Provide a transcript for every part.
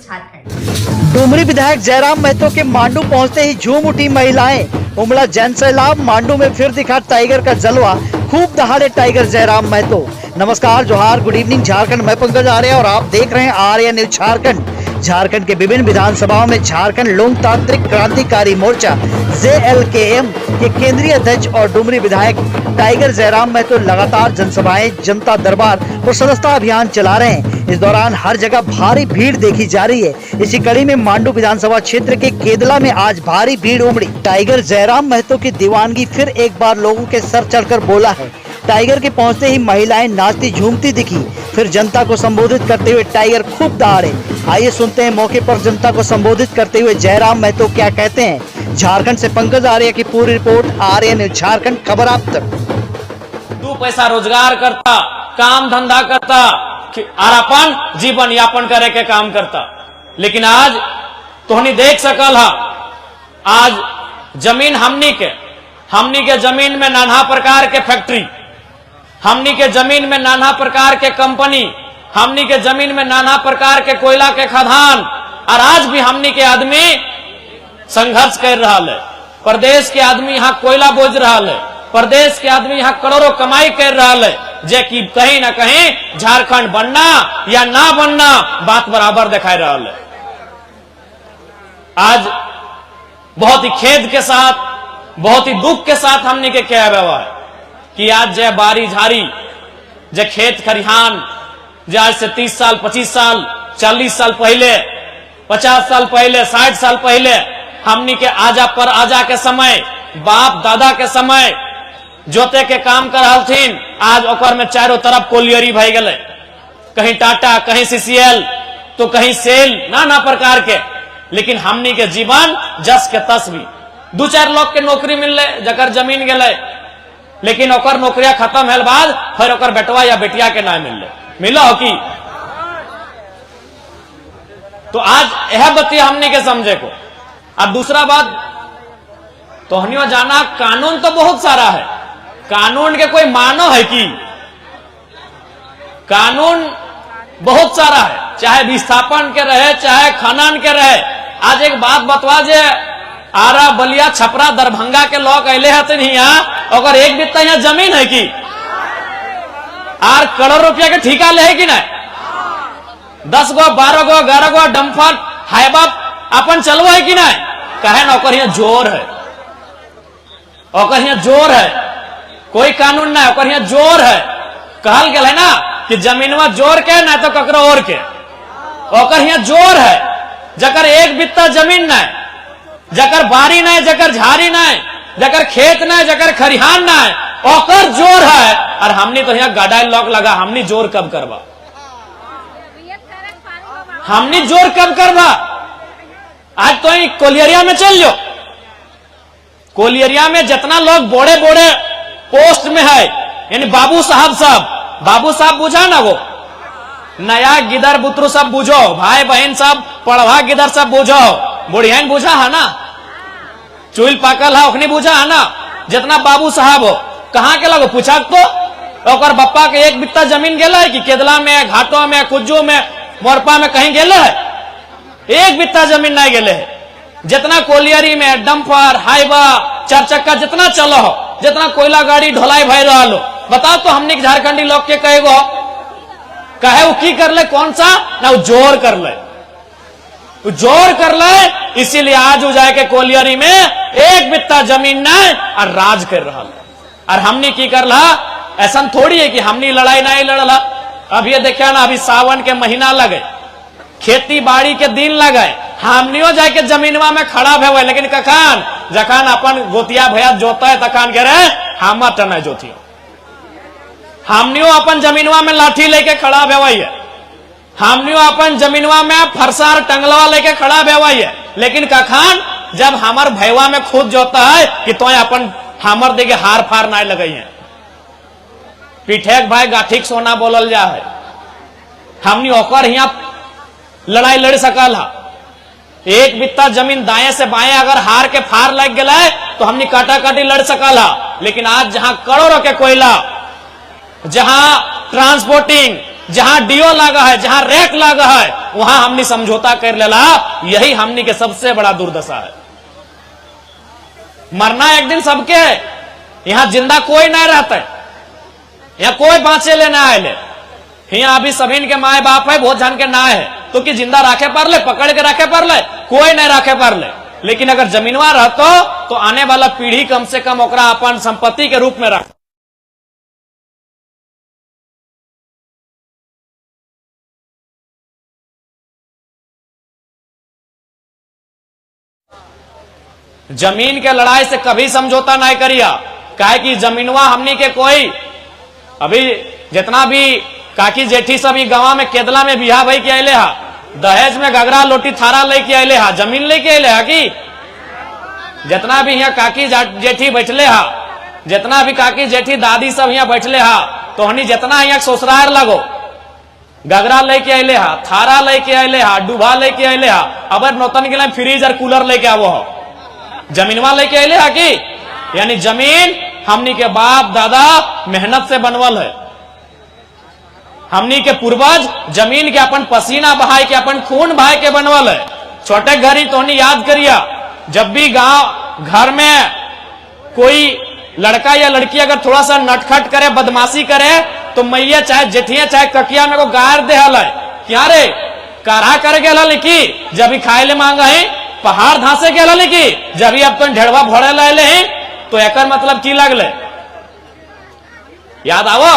झारखंड। डुमरी विधायक जयराम महतो के मांडू पहुंचते ही झूम उठी महिलाएं। उमड़ा जन सैलाब, मांडू में फिर दिखा टाइगर का जलवा, खूब दहाड़े टाइगर जयराम महतो। नमस्कार, जोहार, गुड इवनिंग झारखंड। मैं पंकज आर्य और आप देख रहे हैं आर्य न्यूज झारखंड। झारखंड के विभिन्न विधानसभाओं में झारखंड लोकतांत्रिक क्रांतिकारी मोर्चा JLKM के केंद्रीय अध्यक्ष और डुमरी विधायक टाइगर जयराम महतो लगातार जनसभाएं, जनता दरबार और सदस्यता अभियान चला रहे हैं। इस दौरान हर जगह भारी भीड़ देखी जा रही है। इसी कड़ी में मांडू विधानसभा क्षेत्र के केदला में आज भारी भीड़ उमड़ी। टाइगर जयराम महतो की दीवानगी फिर एक बार लोगों के सर चढ़कर बोला है। टाइगर के पहुंचते ही महिलाएं नाचती झूमती दिखी। फिर जनता को संबोधित करते हुए टाइगर खूब दहाड़े। आइए सुनते हैं मौके पर जनता को संबोधित करते हुए जयराम महतो क्या कहते हैं। झारखंड से पंकज आर्य की पूरी रिपोर्ट, आर्य न्यूज झारखंड, खबर आप तक। 2 पैसा रोजगार करता, काम धंधा करता और अपन जीवन यापन करे के काम करता। लेकिन आज तोहनी देख सकल हा, आज जमीन हमनी के जमीन में नाना प्रकार के फैक्ट्री, हमनी के जमीन में नाना प्रकार के कंपनी, हमनी के जमीन में नाना प्रकार के कोयला के खदान, और आज भी हमनी के आदमी संघर्ष कर रहा है। प्रदेश के आदमी यहाँ कोयला बोझ रहा है, प्रदेश के आदमी यहाँ करोड़ों कमाई कर रहा है, जे कि कहीं ना कहीं झारखंड बनना या ना बनना बात बराबर दिखाई रहा है। आज बहुत ही खेद के साथ, बहुत ही दुख के साथ हमने के क्या व्यवहार कि आज जय बारी झारी, जय खेत खरिहान, जे आज से 30 साल, 25 साल, 40 साल पहले, 50 साल पहले, 60 साल पहले हमनी के आजा के समय, बाप दादा के समय जोते के काम कर रहलथिन, आज ओकर में चारों तरफ कोलियरी भई गए। कहीं टाटा, कहीं CCL, तो कहीं सेल, नाना प्रकार के। लेकिन हमनी के जीवन जस के तस भी 2-4 लोग के नौकरी मिलले, जकर जमीन गए, लेकिन ओकर नौकरिया खत्म है बाद फिर ओकर बेटवा या बेटिया के ना मिलो हो की। तो आज यह बत्ती हमने के समझे को। अब दूसरा बात, तोहनियो जाना कानून तो बहुत सारा है, कानून के कोई मानो है कि कानून बहुत सारा है, चाहे विस्थापन के रहे, चाहे खनन के रहे। आज एक बात बतवा, जे आरा, बलिया, छपरा, दरभंगा के लोग अले हथिन यहाँ, अगर एक बित्ता यहाँ जमीन है कि आर करोड़ रुपया के ठिका ले है कि नहीं? 10 गो, 12 गो, 11 गो डम्फर हाइबा अपन चलवा है कि नहीं? कहे ना ओकर यहाँ जोर है, ओकर यहाँ जोर है, कोई कानून ना है, ओकर यहाँ जोर है। कहल गया है ना कि जमीनवा जोर के ना तो ककरो और के, ओकर यहाँ जोर है। जकर एक बित्ता जमीन ना है, जकर बारी ना है, जकर झाड़ी ना है, जकर खेत ना है, जकर खरिहान ना है, ओकर जोर है। और हमने तो यहाँ गाड़ा लॉक लगा, हमने जोर कब करवा, हमने जोर कब करवा? आज तो कोलियरिया में चल जाओ, कोलियरिया में जितना लोग बड़े बड़े पोस्ट में है, यानी बाबू साहब बुझा ना, वो नया गिदर बुतरू सब बुझो, भाई बहन सब पढ़वा गिदर सब बुझो, बुढ़ियान बुझा है ना, चुल पाकल है ओखनी बुझा है ना। जितना बाबू साहब हो, कहाँ के लगो पूछा तो ओकर बप्पा के एक बित्ता जमीन गेला है कि केदला में, घाटों में, कुज्जू में, मोरपा में कहीं गेले है? एक बित्ता जमीन नहीं गेले है। जितना कोलियरी में डंपर, हाइबा, 4 चक्का जितना चलो हो, जितना कोयला गाड़ी ढोलाई भाई रहा लो, बताओ तो हमने झारखंडी लोग के कहेगो कहे वो की कर ले, कौन सा ना वो जोर कर ले, वो जोर कर ले। इसीलिए आज हो जाए के कोलियरी में एक बित्ता जमीन नहीं और राज कर रहा है। और हमने की कर रहा, ऐसा थोड़ी है कि हमने लड़ाई नहीं लड़ला। अब ये देखिए ना, अभी सावन के महीना लगे, खेती बाड़ी के दिन लगे, हमनियो जाके जमीनवा में खड़ा भे, लेकिन कखान जखान अपन गोतिया भैया जोता है तखान कह रहे हम टना जोतियो, हमनियो अपन जमीनवा में लाठी लेके खड़ा भेवाई है, हमनियो अपन जमीनवा में फरसार टंगलवा लेके खड़ा भेवाई है। लेकिन कखान जब हमार भैवा में खुद जोता है कि तो अपन हमर देखे हार फार नहीं लगाई है, पिठेक भाई गाठिक सोना बोलल जा है। हमनी ओकर यहाँ लड़ाई लड़ सकल है। एक बित्ता जमीन दाएं से बाएं अगर हार के फार लग गया है तो हमनी काटा काटी लड़ सकल है। लेकिन आज जहां करोड़ों के कोयला, जहां ट्रांसपोर्टिंग, जहां डीओ लगा है, जहां रैक लगा है, वहां हमने समझौता कर लेला। यही हमने के सबसे बड़ा दुर्दशा है। मरना एक दिन सबके है, यहां जिंदा कोई नहीं रहता है, यहां कोई बाँचे लेना आए। यहाँ अभी सभी के माए बाप है, बहुत जान के ना है, तो कि जिंदा रखे पर ले, पकड़ के रखे पर ले, कोई नहीं रखे पर ले। लेकिन अगर जमीनवा रहतो तो आने वाला पीढ़ी कम से कम ओकरा अपन संपत्ति के रूप में रख। जमीन के लड़ाई से कभी समझौता नहीं करिया, काहे कि जमीनवा हमनी के कोई अभी जितना भी काकी जेठी सब गांव में केदला में बिहा भाई के अले हा, दहेज में गगरा लोटी थारा लेके अले हा, जमीन लेके अले हा की जितना भी यहाँ काकी जेठी बैठले हा, जितना भी काकी जेठी दादी सब यहाँ बैठले हा, तो हनी जितना यहाँ ससुराल लगो गगरा लेके अले हा, थारा लेके अले हा, डूबा लेके अले हा, अब नौतन के लिए फ्रिज और कूलर लेके आवो हो, जमीनवा लेके अले हा की। यानी जमीन हमनी के बाप दादा मेहनत से बनवल है। हमनी के पूर्वज जमीन के अपन पसीना बहाय के, अपन खून बहाय के बनवल है। छोटे घर ही तो याद करिया, जब भी गांव घर में कोई लड़का या लड़की अगर थोड़ा सा नटखट करे, बदमाशी करे, तो मैया चाहे जेठिया चाहे ककिया में को गार दे हल है, क्या रे काढ़ा करे के हल की, जब भी खाए ले मांगा है, पहाड़ धांसे के हल की, जब भी अब तो ढेड़वा भोड़े ले हैं, तो एक मतलब की लगले याद आवो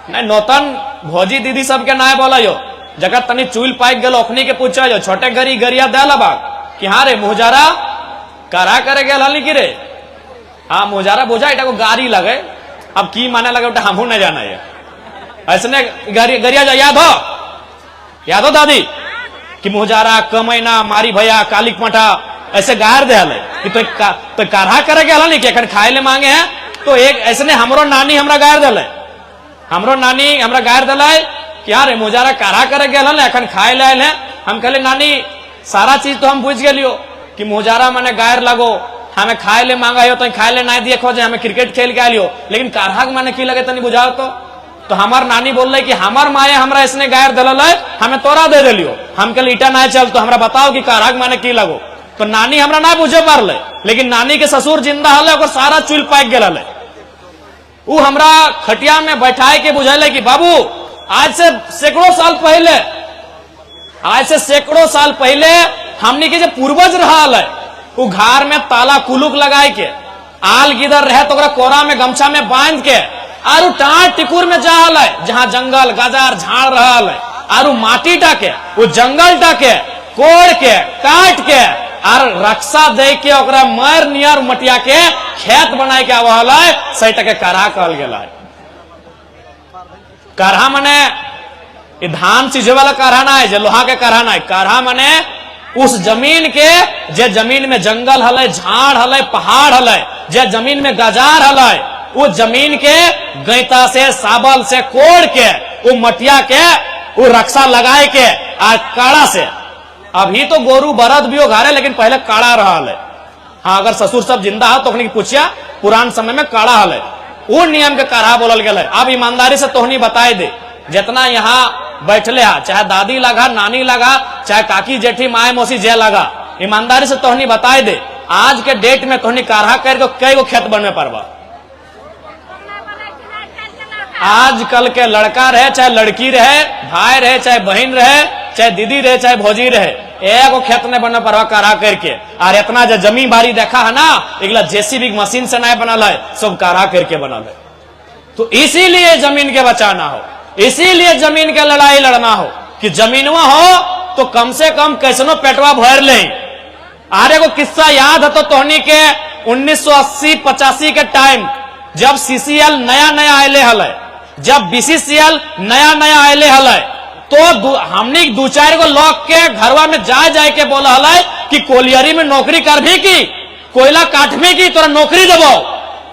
नहीं। नौतन भौजी दीदी सबके नाय बोला यो, जगह तनी चूल पाइक गल ओखनी के पूछा जो छोटे गरी गरिया दे बाग कि हाँ रे मुहजारा करा करे गल हली की रे, हाँ मुहजारा बोझा इटा को गारी लगे, अब की माने लगे उठा हमू नहीं जाना है। ऐसने गरिया जा याद हो दादी कि मुहजारा कमैना मारी भैया कालिक मठा ऐसे गार दे हले कि तो काढ़ा करे के हल कि खाए ले मांगे हैं, तो एक ऐसने हमरो नानी हमरा गार दले, हमरो नानी हमरा गार दले क्या रे मुजारा काढ़ा करे के हल अखन खाए ले आयल है। हम कहले नानी सारा चीज तो हम बुझ गलियो कि मुजारा माने गायर लगो, हमें खाए ले मांगा हो तो खाए ले नहीं दिए खोजे, हमें क्रिकेट खेल के आलियो, लेकिन काढ़ा के माने की लगे तनी बुझाओ तो हमार नानी बोल रही कि हमार माए हमरा इसने गायर दल है, हमें तोरा दे दिलियो। हम कहले ईटा नहीं चल, तो हमरा बताओ कि काढ़ा के माने की लगो, तो नानी हमरा ना बुझे पार ले, लेकिन नानी के ससुर जिंदा हले और सारा चुल पाक गल हले। वो हमरा खटिया में बैठाए के बुझाले कि बाबू आज से सैकड़ों साल पहले हमने के जो पूर्वज रहा है, वो घर में ताला कुलुक लगाए के आल गिदर रहे तो कोरा में गमछा में बांध के आरु टाट टिकुर में जा है, जहां जंगल गाजार झाड़ रहा है, आरु माटी टाके वो जंगल टाके कोड़ के काट के और रक्षा दे के ओकरा मर नियर मटिया के खेत बनाए के आवल है, सही टके काढ़ा कहल गेल है। काढ़ा मने धान सीझे वाला काढ़ा ना है, जो लोहा के काढ़ा ना है, काढ़ा मने उस जमीन के जे जमीन में जंगल हले, झाड़ हले, पहाड़ हले, जे जमीन में गजार हले, वो जमीन के गैता से साबल से कोड़ के वो मटिया के वो रक्षा लगाए के और काढ़ा से। अभी तो गोरू बरद भी घारे, लेकिन पहले काढ़ा रहा है। हाँ अगर ससुर सब जिंदा है तो पूछिया पुरान समय में काढ़ा हल, वो नियम के काढ़ा बोलल गया। अब ईमानदारी से तोहनी बताए दे, जितना यहाँ बैठले हा, चाहे दादी लगा, नानी लगा, चाहे काकी जेठी माए मौसी जे लगा, ईमानदारी से तोहनी बताए दे, आज के डेट में तोहनी काढ़ा करके कई गो खेत बनवे परवा। आजकल के लड़का रहे चाहे लड़की रहे, भाई रहे चाहे बहन रहे, चाहे दीदी रहे चाहे भौजी रहे, एगो खेत नहीं बना परवा काढ़ा करके। और इतना जो जमीन बारी देखा है ना, एक जेसीबी मशीन से नहीं बनल है, सब काढ़ा करके बनल है। तो इसीलिए जमीन के बचाना हो, इसीलिए जमीन के लड़ाई लड़ना हो कि जमीनवा हो तो कम से कम कैसनो पेटवा भर ले। आरे को किस्सा याद है तो तोहनी के 1980-85 के टाइम जब सीसीएल नया नया आये हल, जब बीसीसीएल नया नया आये हल, तो हमने दो चार को लोग के घरवा में जाए के बोला हल कि कोलियरी में नौकरी कर भी की, कोयला काट भी की, तोरा नौकरी देवो।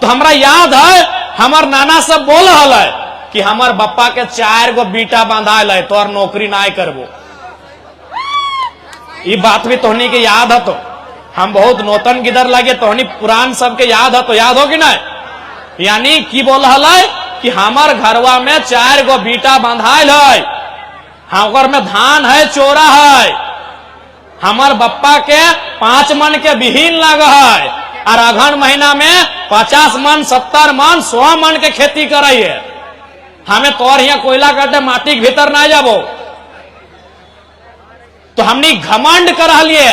तो हमरा याद है हमार नाना सब बोल हल कि हमार बप्पा के 4 गो बीटा बांधा है, तोर नौकरी ना करबो। ये बात भी तोहनी के याद है, तो हम बहुत नौतन गिदर लगे, तोहनी पुरान सबके याद है, तो याद हो कि ना। यानी की बोल हल कि हमार घरवा में 4 गो बीटा बंधाइल है, हमार में धान है चोरा है, हमार बप्पा के 5 मन के बिहीन लग है, और अगहन महीना में 50 मन 70 मन 100 मन के खेती कराइए। हमें तोर यहाँ कोयला काटे माटी के भीतर ना जाबो, तो हमने घमंड करा लिए,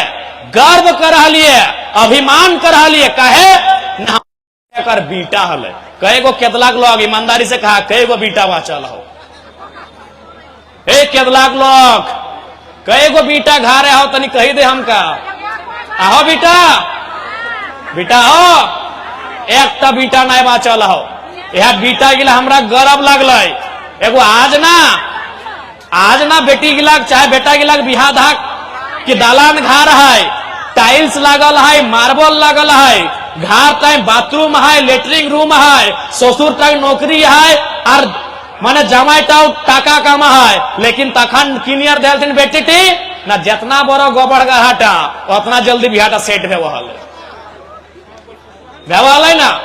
गर्व करा लिए, अभिमान करा लिए, कहे कर बीटा हले। कई गो केतलाक लोग ईमानदारी से कहा कई गो बीटा बाचल हो, एक केतलाक लोग कई गो बीटा घा रहे हो, तनी कही दे हमका आहो बेटा बेटा हो, एक ता बीटा नहीं बाचल हो। यह बीटा गिला हमरा गर्व लगल। एगो आज ना बेटी गिला चाहे बेटा गिला बिहा धाक कि दालान घर है, टाइल्स लागल है, मार्बल लागल है, घर तक बाथरूम है, लेटरिंग रूम है, ससुर तक नौकरी है, और माने जमाई टाका कमा है, लेकिन तखन किनियर दिल बेटी थी ना, जितना बड़ो गोबर गहाटा उतना जल्दी बिहाटा सेट भेवल ना,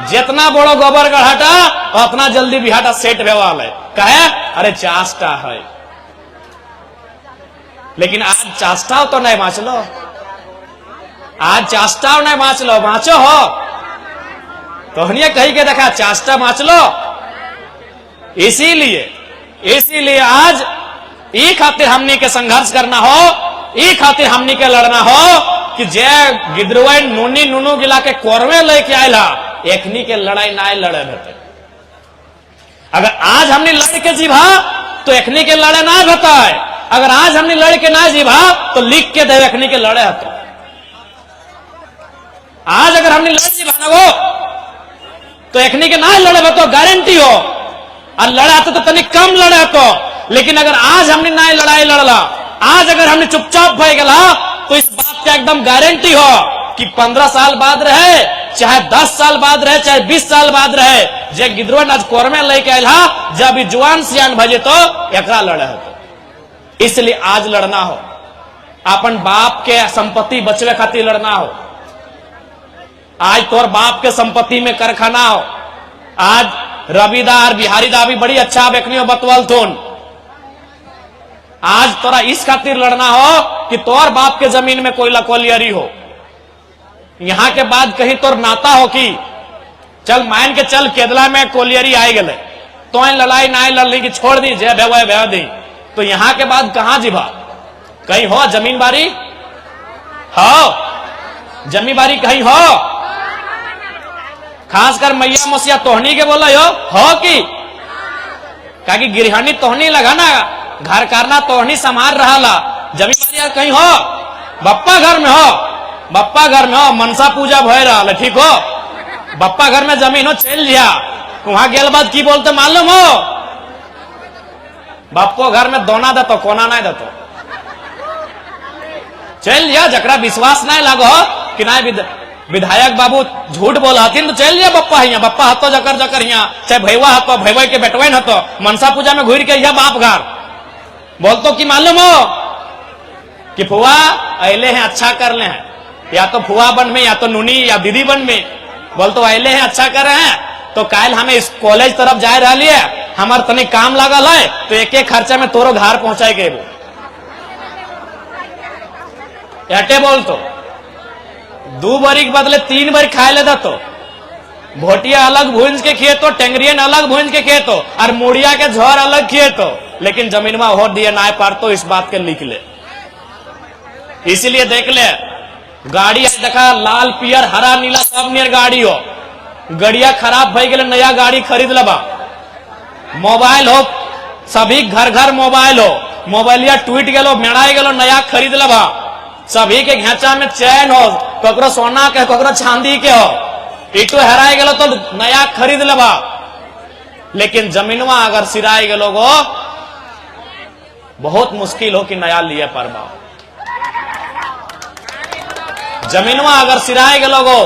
जितना बड़ो गोबर गहाटा उतना जल्दी बिहाटा सेट भेवल है। कहे अरे चाष्टा है, लेकिन आज चाष्टा तो नहीं बाँचलो, आज चाष्टा नहीं बाँचलो, बाँचो हो तो कही के देखा चाष्टा बाँचलो। इसीलिए आज ई खातिर हमनी के संघर्ष करना हो, ई खातिर हमनी के लड़ना हो कि जे गिदरुआ नूनी नूनू गिला के कोरवे लेके आयला, एकनी के लड़ाई ना लड़े भेटे। अगर आज हमने लड़ के जीभा तो एकनी के लड़े ना भेटे, अगर आज हमने लड़ के ना जीभा तो लिख के दे एकनी के लड़े हतो। आज अगर हमने लड़ जीभा ना वो तो एकनी के ना लड़े तो गारंटी हो, और लड़ा तो तनिक कम लड़े तो, लेकिन अगर आज हमने ना लड़ाई लड़ला, आज अगर हमने चुपचाप भय गला, तो इस बात का एकदम गारंटी हो कि 15 साल बाद रहे, चाहे 10 साल बाद रहे, चाहे 20 साल बाद रहे, जे गिदरुआ आज कोरमे लेके आयल हा, जब जुआन सियान भजे तो एकरा लड़े हो। इसलिए आज लड़ना हो, अपन बाप के संपत्ति बचवे खातिर लड़ना हो। आज तोर बाप के संपत्ति में कारखाना हो, आज रविदार बिहारी दा भी बड़ी अच्छा बेकनी हो बतवल थोन। आज तोरा इस खातिर लड़ना हो कि तोर बाप के जमीन में कोयला कोलियरी हो, यहां के बाद कहीं तोर नाता हो कि चल मान के चल केदला में कोलियरी आए गए, तो लड़ाई ना लड़ली कि छोड़ दी जे भेव दी, तो यहां के बाद कहां जीभा? कहीं हो जमीन बारी हो, जमीन बारी कहीं हो, खासकर मैया मसिया तोहनी के बोला हो कि काकि गिरहनी तोहनी लगा ना, घर करना तोहनी संभाल रहा, जमीन बारी कहीं हो, बप्पा घर में हो, बप्पा घर में हो, मनसा पूजा भय रहा, ठीक हो, बप्पा घर में जमीन हो, चल लिया, वहां गेल बाद की बोलते मालूम हो, बापो घर में दोना दतो कोना नहीं दतो, चल लिया, जकरा विश्वास नहीं लगो कि नहीं विधायक बाबू झूठ बोला हथिन तो चल लिया बप्पा हिया, बप्पा हतो जकर जकर हिया, चाहे भैवा हतो भैवा के बेटवेन हतो, मनसा पूजा में घूर के यह बाप घर बोलतो कि मालूम हो कि फुआ अले हैं अच्छा कर ले हैं, या तो फुआ बन में, या तो नूनी या दीदी बन में, बोलतो अले हैं अच्छा कर रहे हैं, तो काल हमें इस कॉलेज तरफ जाए रही है, हमार तनी काम लागल है, तो एक एक खर्चा में तोरो घर पहुंचाए गए, वो एटे बोलतो 2 बारी के बदले 3 बार खाए ले तो, भोटिया अलग भूंज के खिए तो, टेंगरियन अलग भूंज के खिए तो, और मुड़िया के झोर अलग खिए तो, लेकिन जमीन में हो दिए ना पार तो इस बात के लिख ले। इसीलिए देख ले गाड़ी देखा लाल पियर हरा नीला सब नियर गाड़ी हो, गड़िया खराब भई गए नया गाड़ी खरीद लबा, मोबाइल हो सभी घर घर मोबाइल हो, मोबाइलिया टूट गलो मेड़ाई गलो नया खरीद लबा, सभी के घेचा में चैन हो, ककरो सोना के ककरो चांदी के हो, इटो हराए गलो तो नया खरीद लबा, लेकिन जमीनवा अगर सिराए गलो गो बहुत मुश्किल हो कि नया लिए परबा, जमीनवा अगर सिराए गलो गो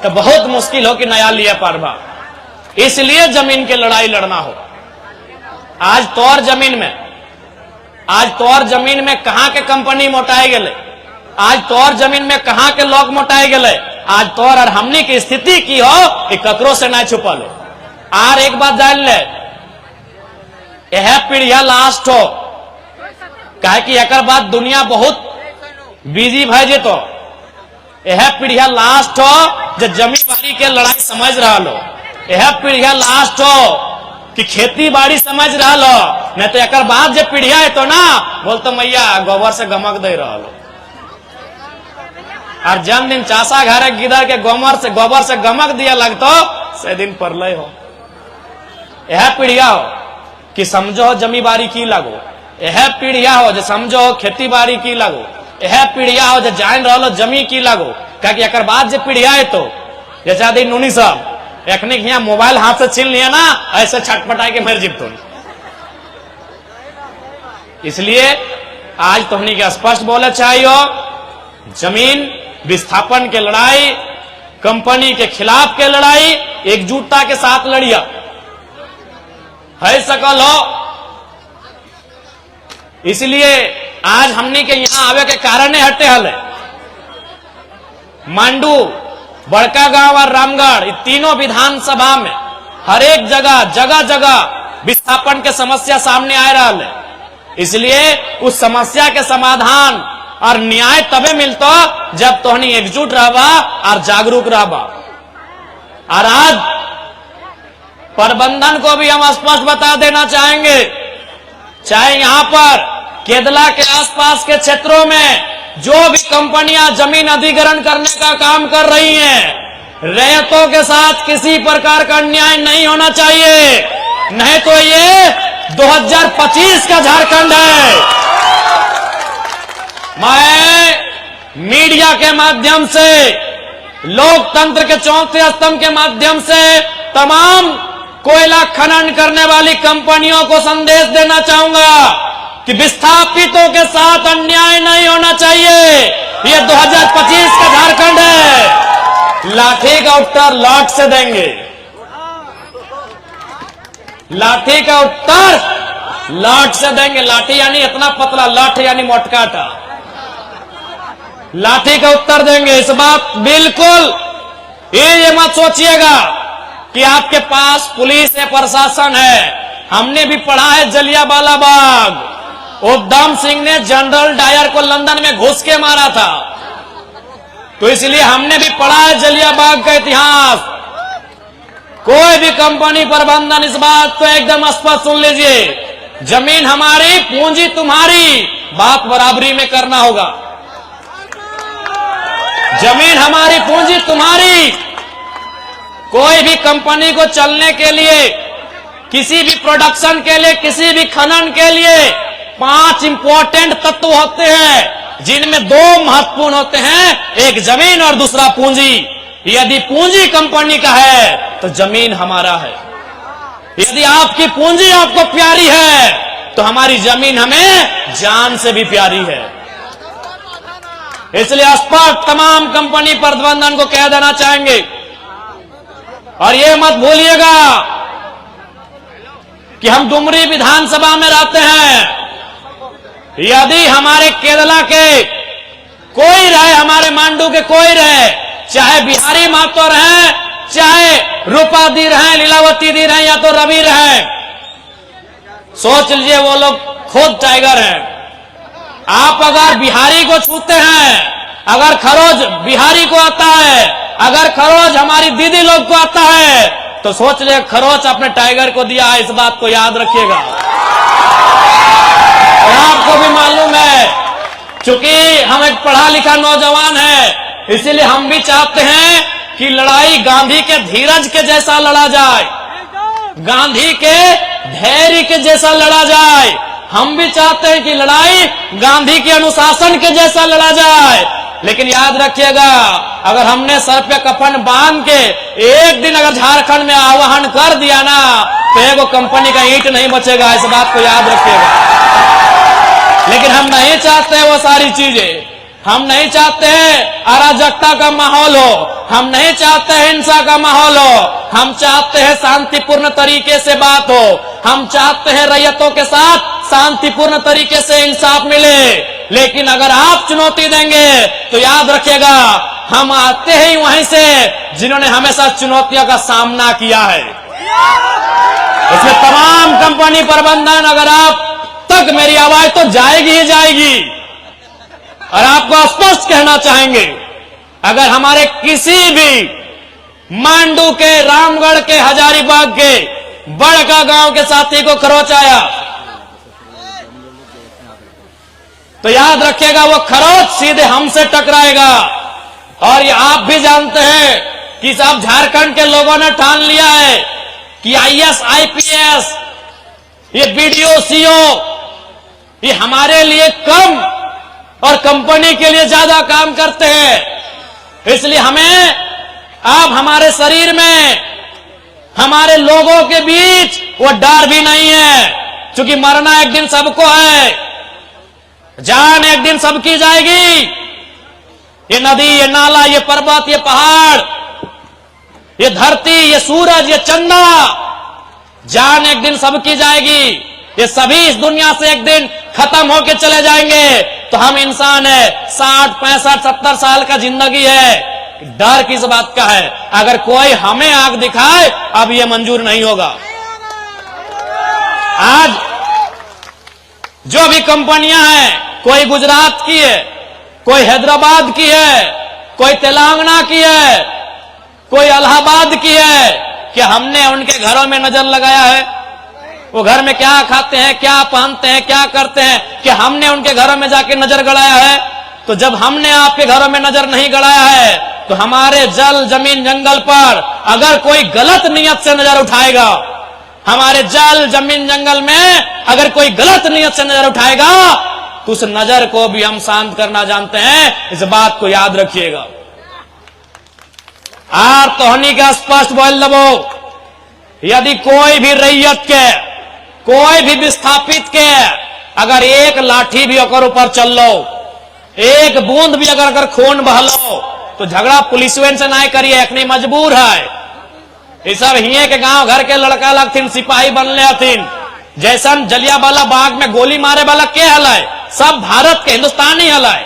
तो बहुत मुश्किल हो कि नया लिए परबा। इसलिए जमीन के लड़ाई लड़ना हो। आज तोर जमीन में कहां के कंपनी मोटाए गए, आज तोर जमीन में कहां के लोग मोटाए गए, आज तोर और हमनी की स्थिति की हो कि ककरो से ना छुपल हो। आर एक बात जान ले, यह पीढ़िया लास्ट हो, कहे कि एक बाद दुनिया बहुत बिजी भाई जे, तो यह पीढ़िया लास्ट हो जो जमीन बाड़ी के लड़ाई समझ रहा लो, यह पीढ़िया लास्ट हो कि खेती बाड़ी समझ रहा लो, नहीं तो एक बाद जो पीढ़िया है तो ना बोलते मैया गोबर से गमक दे रहा लो। और जन दिन चासा घर गिदर के गोबर से गमक दिया लगतो से दिन परलय हो। यह पीढ़िया हो कि समझो जमी बाड़ी की लगो, यह पीढ़िया हो जो समझो खेती बाड़ी की लगो, यह पीढ़िया हो जो जान रहो जमी की लगो। क्या एक बाद जो पीढ़िया है तो जैसा दी नूनी साहब एखने यहाँ मोबाइल हाथ से छीन लिया ना, ऐसे छटपटाए के मर जीव तुम। इसलिए आज तुमने के स्पष्ट बोले चाहिए, जमीन विस्थापन के लड़ाई, कंपनी के खिलाफ के लड़ाई एकजुटता के साथ लड़िया है सकल हो। इसलिए आज हमने के यहां आवे के कारण हटे हल मांडू, बड़का गांव और रामगढ़, तीनों विधानसभा में हर एक जगह जगह जगह विस्थापन के समस्या सामने आ रहा है। इसलिए उस समस्या के समाधान और न्याय तबे मिलता जब तोहनी एकजुट रहबा और जागरूक रहबा। और आज प्रबंधन को भी हम स्पष्ट बता देना चाहेंगे, चाहे यहां पर केदला के आसपास के क्षेत्रों में जो भी कंपनियां जमीन अधिग्रहण करने का काम कर रही हैं, रैयतों के साथ किसी प्रकार का अन्याय नहीं होना चाहिए, नहीं तो ये 2025 का झारखंड है। मैं मीडिया के माध्यम से, लोकतंत्र के चौथे स्तंभ के माध्यम से तमाम कोयला खनन करने वाली कंपनियों को संदेश देना चाहूंगा कि विस्थापितों के साथ अन्याय नहीं होना चाहिए। ये 2025 का झारखंड है। लाठी का उत्तर लाठ से देंगे, लाठी का उत्तर लाठ से देंगे। लाठी यानी इतना पतला, लाठ यानी मोटकाटा। लाठी का उत्तर देंगे, इस बात बिल्कुल ये मत सोचिएगा कि आपके पास पुलिस है, प्रशासन है। हमने भी पढ़ा है जलियांवाला बाग, उधम सिंह ने जनरल डायर को लंदन में घुस के मारा था, तो इसलिए हमने भी पढ़ा है जलियांवाला बाग का इतिहास। कोई भी कंपनी प्रबंधन इस बात को एकदम स्पष्ट सुन लीजिए, जमीन हमारी, पूंजी तुम्हारी, बात बराबरी में करना होगा। जमीन हमारी, पूंजी तुम्हारी। कोई भी कंपनी को चलने के लिए, किसी भी प्रोडक्शन के लिए, किसी भी खनन के लिए 5 इंपॉर्टेंट तत्व होते हैं, जिनमें 2 महत्वपूर्ण होते हैं, एक जमीन और दूसरा पूंजी। यदि पूंजी कंपनी का है तो जमीन हमारा है। यदि आपकी पूंजी आपको प्यारी है तो हमारी जमीन हमें जान से भी प्यारी है। इसलिए स्पष्ट तमाम कंपनी प्रबंधन को कह देना चाहेंगे, और ये मत भूलिएगा कि हम डुमरी विधानसभा में रहते हैं। यदि हमारे केरला के कोई रहे, हमारे मांडू के कोई रहे, चाहे बिहारी महतो रहे, चाहे रूपा दी रहे, लीलावती दी रहे, या तो रवि रहे, सोच लीजिए वो लोग खुद टाइगर हैं। आप अगर बिहारी को छूते हैं, अगर खरोज बिहारी को आता है, अगर खरोज हमारी दीदी लोग को आता है, तो सोच ले खरोच अपने टाइगर को दिया है। इस बात को याद रखिएगा। आपको भी मालूम है, चूंकि हम एक पढ़ा लिखा नौजवान है, इसीलिए हम भी चाहते हैं कि लड़ाई गांधी के धीरज के जैसा लड़ा जाए, गांधी के धैर्य के जैसा लड़ा जाए। हम भी चाहते हैं कि लड़ाई गांधी के अनुशासन के जैसा लड़ा जाए। लेकिन याद रखिएगा, अगर हमने सर पे कफन बांध के एक दिन अगर झारखंड में आह्वान कर दिया ना, तो एगो कंपनी का ईंट नहीं बचेगा। इस बात को याद रखिएगा। लेकिन हम नहीं चाहते वो सारी चीजें, हम नहीं चाहते हैं अराजकता का माहौल हो, हम नहीं चाहते हैं हिंसा का माहौल हो, हम चाहते हैं शांतिपूर्ण तरीके से बात हो, हम चाहते हैं रैयतों के साथ शांतिपूर्ण तरीके से इंसाफ मिले। लेकिन अगर आप चुनौती देंगे तो याद रखिएगा, हम आते ही वहीं से जिन्होंने हमेशा चुनौतियों का सामना किया है। इसलिए तमाम कंपनी प्रबंधन, अगर आप तक मेरी आवाज तो जाएगी ही जाएगी। और आपको स्पष्ट कहना चाहेंगे, अगर हमारे किसी भी मांडू के, रामगढ़ के, हजारीबाग के, बड़का गांव के साथी को खरोच आया तो याद रखिएगा वो खरोच सीधे हमसे टकराएगा। और ये आप भी जानते हैं कि सब झारखंड के लोगों ने ठान लिया है कि आईएएस, आईपीएस, ये बीडीओ, सीओ, ये हमारे लिए कम और कंपनी के लिए ज्यादा काम करते हैं। इसलिए हमें अब हमारे शरीर में, हमारे लोगों के बीच वो डर भी नहीं है, क्योंकि मरना एक दिन सबको है, जान एक दिन सबकी जाएगी। ये नदी, ये नाला, ये पर्वत, ये पहाड़, ये धरती, ये सूरज, ये चंदा, जान एक दिन सबकी जाएगी। ये सभी इस दुनिया से एक दिन खत्म होके चले जाएंगे। तो हम इंसान है, 60, 65, 70 साल का जिंदगी है, डर किस बात का है? अगर कोई हमें आग दिखाए, अब ये मंजूर नहीं होगा। आज जो भी कंपनियां हैं, कोई गुजरात की है, कोई हैदराबाद की है, कोई तेलंगाना की है, कोई इलाहाबाद की है, क्या हमने उनके घरों में नजर लगाया है? वो घर में क्या खाते हैं, क्या पहनते हैं, क्या करते हैं, क्या हमने उनके घरों में जाके नजर गड़ाया है? तो जब हमने आपके घरों में नजर नहीं गड़ाया है, तो हमारे जल, जमीन, जंगल पर अगर कोई गलत नियत से नजर उठाएगा, हमारे जल, जमीन, जंगल में अगर कोई गलत नियत से नजर उठाएगा, तो उस नजर को भी हम शांत करना जानते हैं। इस बात को याद रखिएगा। आर तोहनी का स्पष्ट बोल दबो, यदि कोई भी रैयत के, कोई भी विस्थापित के अगर एक लाठी भी अगर ऊपर चल लो, एक बूंद भी अगर खून बहलो, तो झगड़ा पुलिसवन से ना करिए, अखनी मजबूर है। ये सब हिये के गांव घर के लड़का लगथिन, सिपाही बनले हथिन। जैसन जलियावाला बाग में गोली मारे वाला के हलाय? सब भारत के, हिंदुस्तानी हलाय।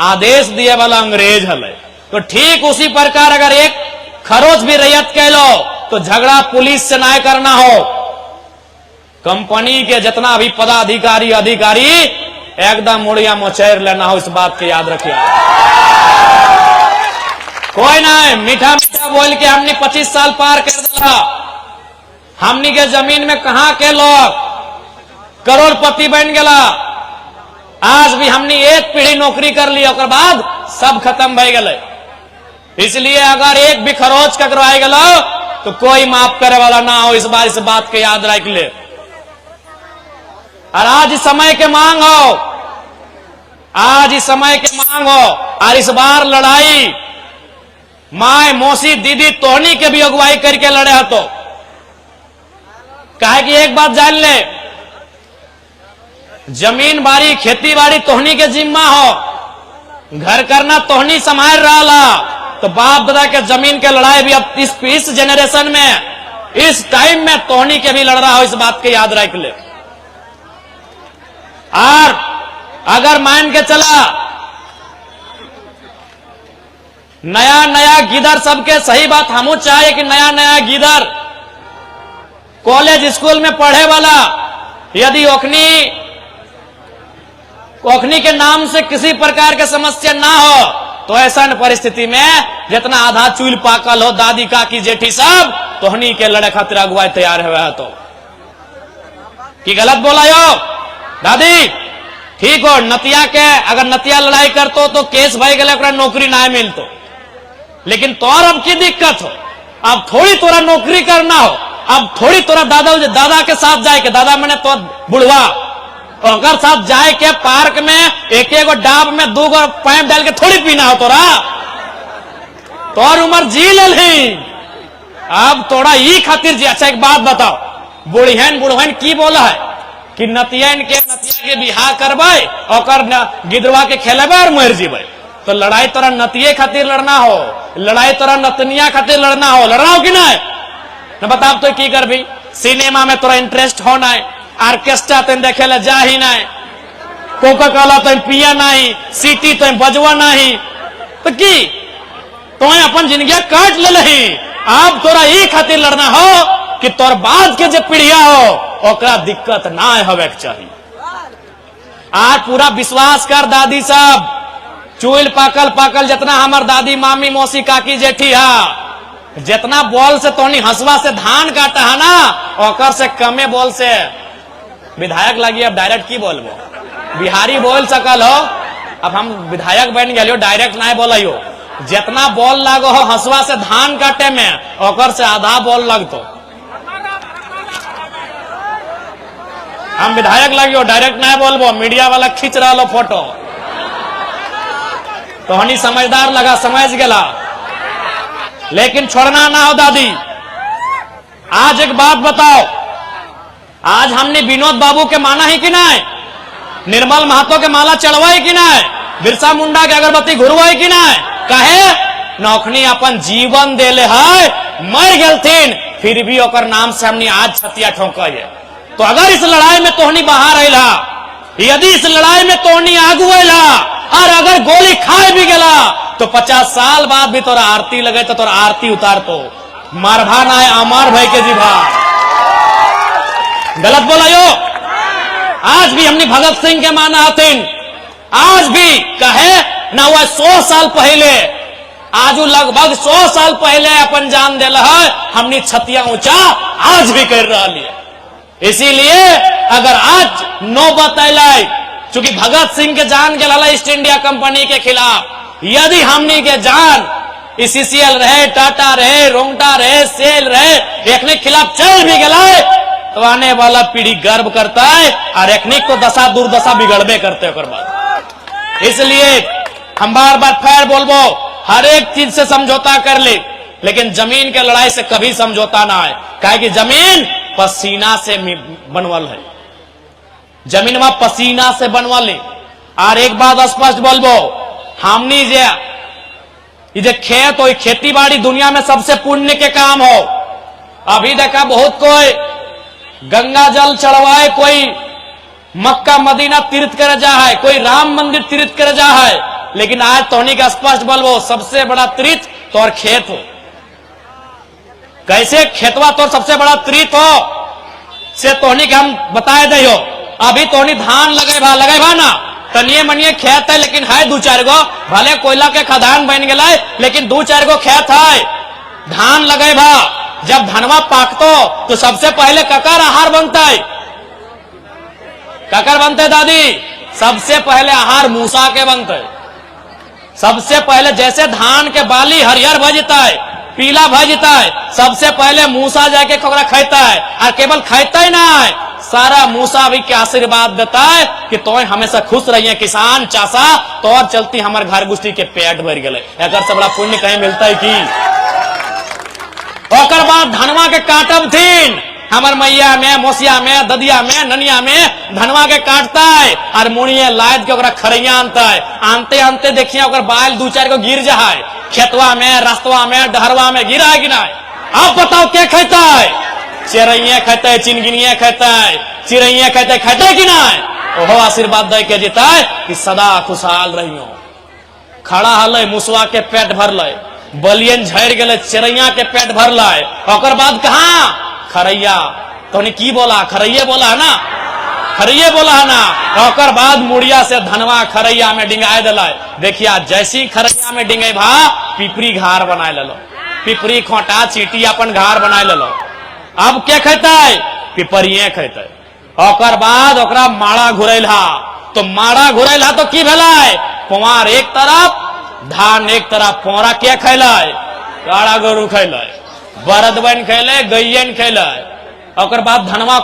आदेश दिए वाला अंग्रेज हलाय। तो ठीक उसी प्रकार अगर एक खरोच भी रैयत कह लो, तो झगड़ा पुलिस से ना करना हो, कंपनी के जितना भी पदाधिकारी, अधिकारी एकदम मुड़िया मोचैर लेना हो। इस बात के याद रखिए। कोई ना है मीठा मीठा बोल के हमने 25 साल पार कर दिया। हमनी के जमीन में कहां के लोग करोड़पति बन गया। आज भी हमने एक पीढ़ी नौकरी कर ली, और बाद सब खत्म भय गए। इसलिए अगर एक भी खरोच ककराई गलो, तो कोई माफ करे वाला ना हो। इस बात के याद रख ले। और आज इस समय के मांग हो, आज इस समय के मांग हो। और इस बार लड़ाई माए, मौसी, दीदी, तोहनी के भी अगुवाई करके लड़े हो। तो कहे कि एक बात जान ले, जमीन बाड़ी, खेती बाड़ी तोहनी के जिम्मा हो, घर करना तोहनी संभाल रहा। तो बाप दादा के जमीन के लड़ाई भी अब इस जनरेशन में, इस टाइम में तोहनी के भी लड़ रहा हो। इस बात के याद रख ले। और अगर मान के चला, नया नया गिदर सबके, सही बात हमू चाहे कि नया नया गिदर कॉलेज स्कूल में पढ़े वाला, यदि ओखनी के नाम से किसी प्रकार की समस्या ना हो, तो ऐसा परिस्थिति में जितना आधा चूल पाकल हो, दादी काकी जेठी सब तोहनी के लड़े खातिर अगुवाई तैयार हुआ। तो कि गलत बोला यो दादी? ठीक हो, नतिया के अगर नतिया लड़ाई करतो तो केस भाई गले, नौकरी ना मिलतो। लेकिन तोर अब की दिक्कत हो, अब थोड़ी तोरा नौकरी करना हो, अब थोड़ी तोरा दादा के साथ जाए के, दादा मैंने तो बुढ़वा और साथ जाए के पार्क में एक एक डाब में 2 पाइप डाल के थोड़ी पीना हो तोरा। तोर उम्र जी ले, अब तोड़ा ही खातिर जी। अच्छा एक बात बताओ, बुढ़हन की बोला है कि नतिया के बिहार करबे और गिदरवा के खेलेबे और मर जीबे। तो लड़ाई तोरा नतिये खातिर लड़ना हो, लड़ाई तोरा नतनिया खातिर लड़ना हो, लड़ना हो कि नहीं? न बताओ तो की कर भी? सिनेमा में तोरा इंटरेस्ट हो ना, ऑर्केस्ट्रा तुम देखे ला जा ही नहीं, कोका कोला तुम पिया नहीं, सीटी तुम बजवा नहीं, तो की तो अपन जिंदगी काट ले। अब तोरा ये खातिर लड़ना हो कि तोर बाद के जो पीढ़िया हो ओकरा दिक्कत ना होवे के चाहिए। आज पूरा विश्वास कर दादी सब, चूल पाकल पाकल जितना हमार दादी मामी मौसी काकी जेठी है, जितना बोल से तोनी हंसवा से धान काटा है ना, ओकर से कमे बोल से विधायक लगी। अब डायरेक्ट की बोलबो, बिहारी बोल सकल हो, अब हम विधायक बन गए, डायरेक्ट ना बोलो। जितना बोल लागो हो हंसवा से धान काटे में, ओकर से आधा बोल लगतो। हम विधायक लगियो, डायरेक्ट ना बोलबो, मीडिया वाला खींच रहा लो फोटो, तो हनी समझदार लगा, समझ गया। लेकिन छोड़ना ना हो दादी। आज एक बात बताओ, आज हमने विनोद बाबू के माना है कि नहीं? निर्मल महतो के माला चढ़वाई कि नहीं? बिरसा मुंडा के अगरबत्ती घुरवाई कि नहीं? कहे नौखनी अपन जीवन देले है, मर गलथिन, फिर भी ओकर नाम से हमने आज छतिया ठोका है। तो अगर इस लड़ाई में तोहनी बाहर आइला, यदि इस लड़ाई में तोहनी आगू आइला और अगर गोली खाए भी गला, तो 50 साल बाद भी तोरा आरती लगे तो तोरा आरती उतार तो मारभा ना है अमर भाई के जीभा। गलत बोला यो। आज भी हमने भगत सिंह के माना हथिन, आज भी कहे ना हुआ 100 साल पहले, आज लगभग 100 साल पहले अपन जान दिल है, हमने छतिया ऊंचा आज भी कर रहा है। इसीलिए अगर आज नौबत अलाई, चूंकि भगत सिंह के जान के लाला ईस्ट इंडिया कंपनी के खिलाफ, यदि हमने के जान सीसीएल रहे, टाटा रहे, रोंगटा रहे, सेल रहे, एक ने खिलाफ चल भी गए, तो आने वाला पीढ़ी गर्व करता है और एक को दशा दुर्दशा बिगड़बे करते हैं बाद। इसलिए हम बार बार फिर बोलबो, हर एक चीज से समझौता कर ले, लेकिन जमीन के लड़ाई से कभी समझौता ना है। काहे कि जमीन पसीना से बनवल है, जमीन में पसीना से बनवल है। और एक बात स्पष्ट बोलबो, हमनी जे खेत हो, खेती बाड़ी दुनिया में सबसे पुण्य के काम हो। अभी देखा बहुत कोई गंगा जल चढ़वाए, कोई मक्का मदीना तीर्थ कर जा है, कोई राम मंदिर तीर्थ कर जा है, लेकिन आज तोहनी का स्पष्ट बोलबो, सबसे बड़ा तीर्थ तोर खेत हो। कैसे खेतवा तो सबसे बड़ा तीर्थ हो से तोहनी के हम बताए दे हो। अभी तोहनी धान लगे भा ना, तनिए मनिए खेत है, लेकिन है 2-4 गो, भले कोयला के खदान बन गए, लेकिन 2-4 गो खेत है, धान लगे भा। जब धनवा पाकतो तो सबसे पहले ककर आहार बनता है, ककर बनते दादी? सबसे पहले आहार मूसा के बनते। सबसे पहले जैसे धान के बाली हरियर भजता है, पीला भजता है, सबसे पहले मूसा जाके खोकरा खाता है, और केवल खाता ही ना है, सारा मूसा भी के आशीर्वाद देता है कि तो हमेशा खुश रहिए किसान चाचा, तो और चलती हमारे घर गुस्ती के पेट भर गए। अगर से बड़ा पुण्य कहीं मिलता है कि ओकर बाद धनवा के काटब थीन, हमार मैया में, मोसिया में, ददिया में, ननिया में धनवा के काटता है, और मुड़िए लाद के ओकरा खरैया आनता है। आनते आनते देखिए ओकर बाल 2-4 को गिर जाए, खेतवा में, रास्तवा में, डहरवा में गिरा है कि नहीं? अब बताओ क्या खाता है? चिड़ैया खाता है, चिनगिनिया खाता है, चिड़ैया खाता है कि नहीं? ओहो आशीर्वाद दे के जीता है कि सदा खुशहाल रहियो। खड़ा हल मुसवा के पेट भर ले, बलियन झड़ गए, चिड़ैया के पेट भर लाए, ओकर बाद कहा खरैया, तो की बोला? खरैये बोला है ना, खरैये बोला है ना। ओकर बाद मुड़िया से धनवा खरैया में डिंगाए दिला। देखिया जैसी खरैया में डिंगे भा, पिपरी घार बनाए लो, पिपरी खोटा चीटी अपन घार बनाए लो। अब क्या खाता है? पिपरिये खाता है। ओकर बाद ओकरा माड़ा घुरैला, तो माड़ा घुरैला तो की भेला? पुआर एक तरफ, धान एक तरफ। पोरा क्या खैला? गाड़ा गोरू खैला, बरद बन खैले, गैयन खैले। ओकर बाद धनवा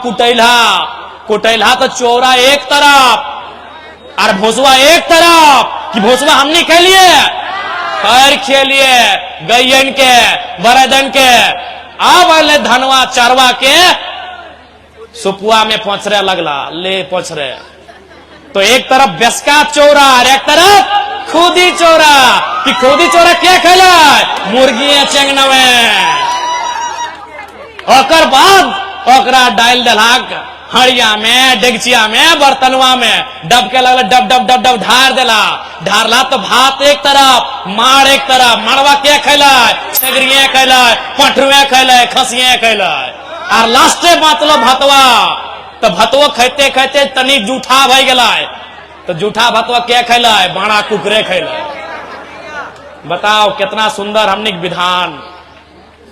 कुटैला तो चौरा एक तरफ और भोसवा एक तरफ। कि भोसवा हमने खेलिए, खैर खेलिए गैयन के, बरदन के। अब ले धनवा चरवा के सुपुआ में पहुंचरे लगला, ले पहुंचरे। तो एक तरफ बेसका चौरा और एक तरफ खुदी चौरा। कि खुदी चौरा क्या खेला? मुर्गी चेंगनवे। ओकर बाद ओकरा डाल दलाक हड़िया में, डेगचिया में, बर्तनवा में डब के लगल, डब डब डब डब ढार देला। ढारला तो भात एक तरफ, माड़ एक तरफ। माड़वा के खैला? छगरिये खैला, पठरुए खैला, खसिये खैला। और लास्टे बाँचलो भतवा। तो भतवो खाते खाते तनी जूठा भई गेला। तो जूठा भतवा क्या खैला? बाड़ा कुकरे खैला। बताओ कितना सुंदर हमने विधान।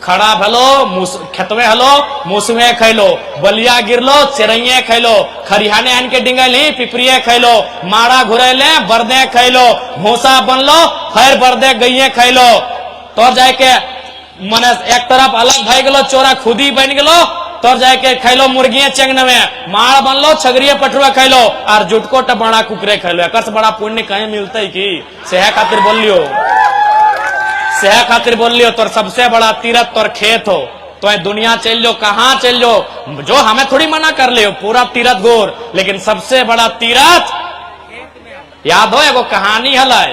खड़ा भलो खेतवे हलो मुसवे खैलो, बलिया गिरलो चिड़ैये खैलो, खरिहाने आन के डिंगली पिपरिये खैलो, मारा घुरेले बरदे खैलो, भूसा बनलो फिर बरदे गइये खैलो। तो जाके मने एक तरफ अलग भई गेलो, चोरा खुदी बन गेलो। तो जाके खैलो मुर्गिये चेंगने में, मार बनलो छगरिये पटुआ खैलो और जुटको बड़ा कुकरे खैलो। एक से बड़ा पुण्य कहीं मिलता है कि? सेह खातिर बोल लियो, सेह खातिर बोल लियो। तोर सबसे बड़ा तीरथ तोर खेत हो। तो दुनिया चल लो, कहाँ चल लो, जो हमें थोड़ी मना कर लियो, पूरा तीरथ गोर। लेकिन सबसे बड़ा तीरथ याद हो? एगो कहानी हलै,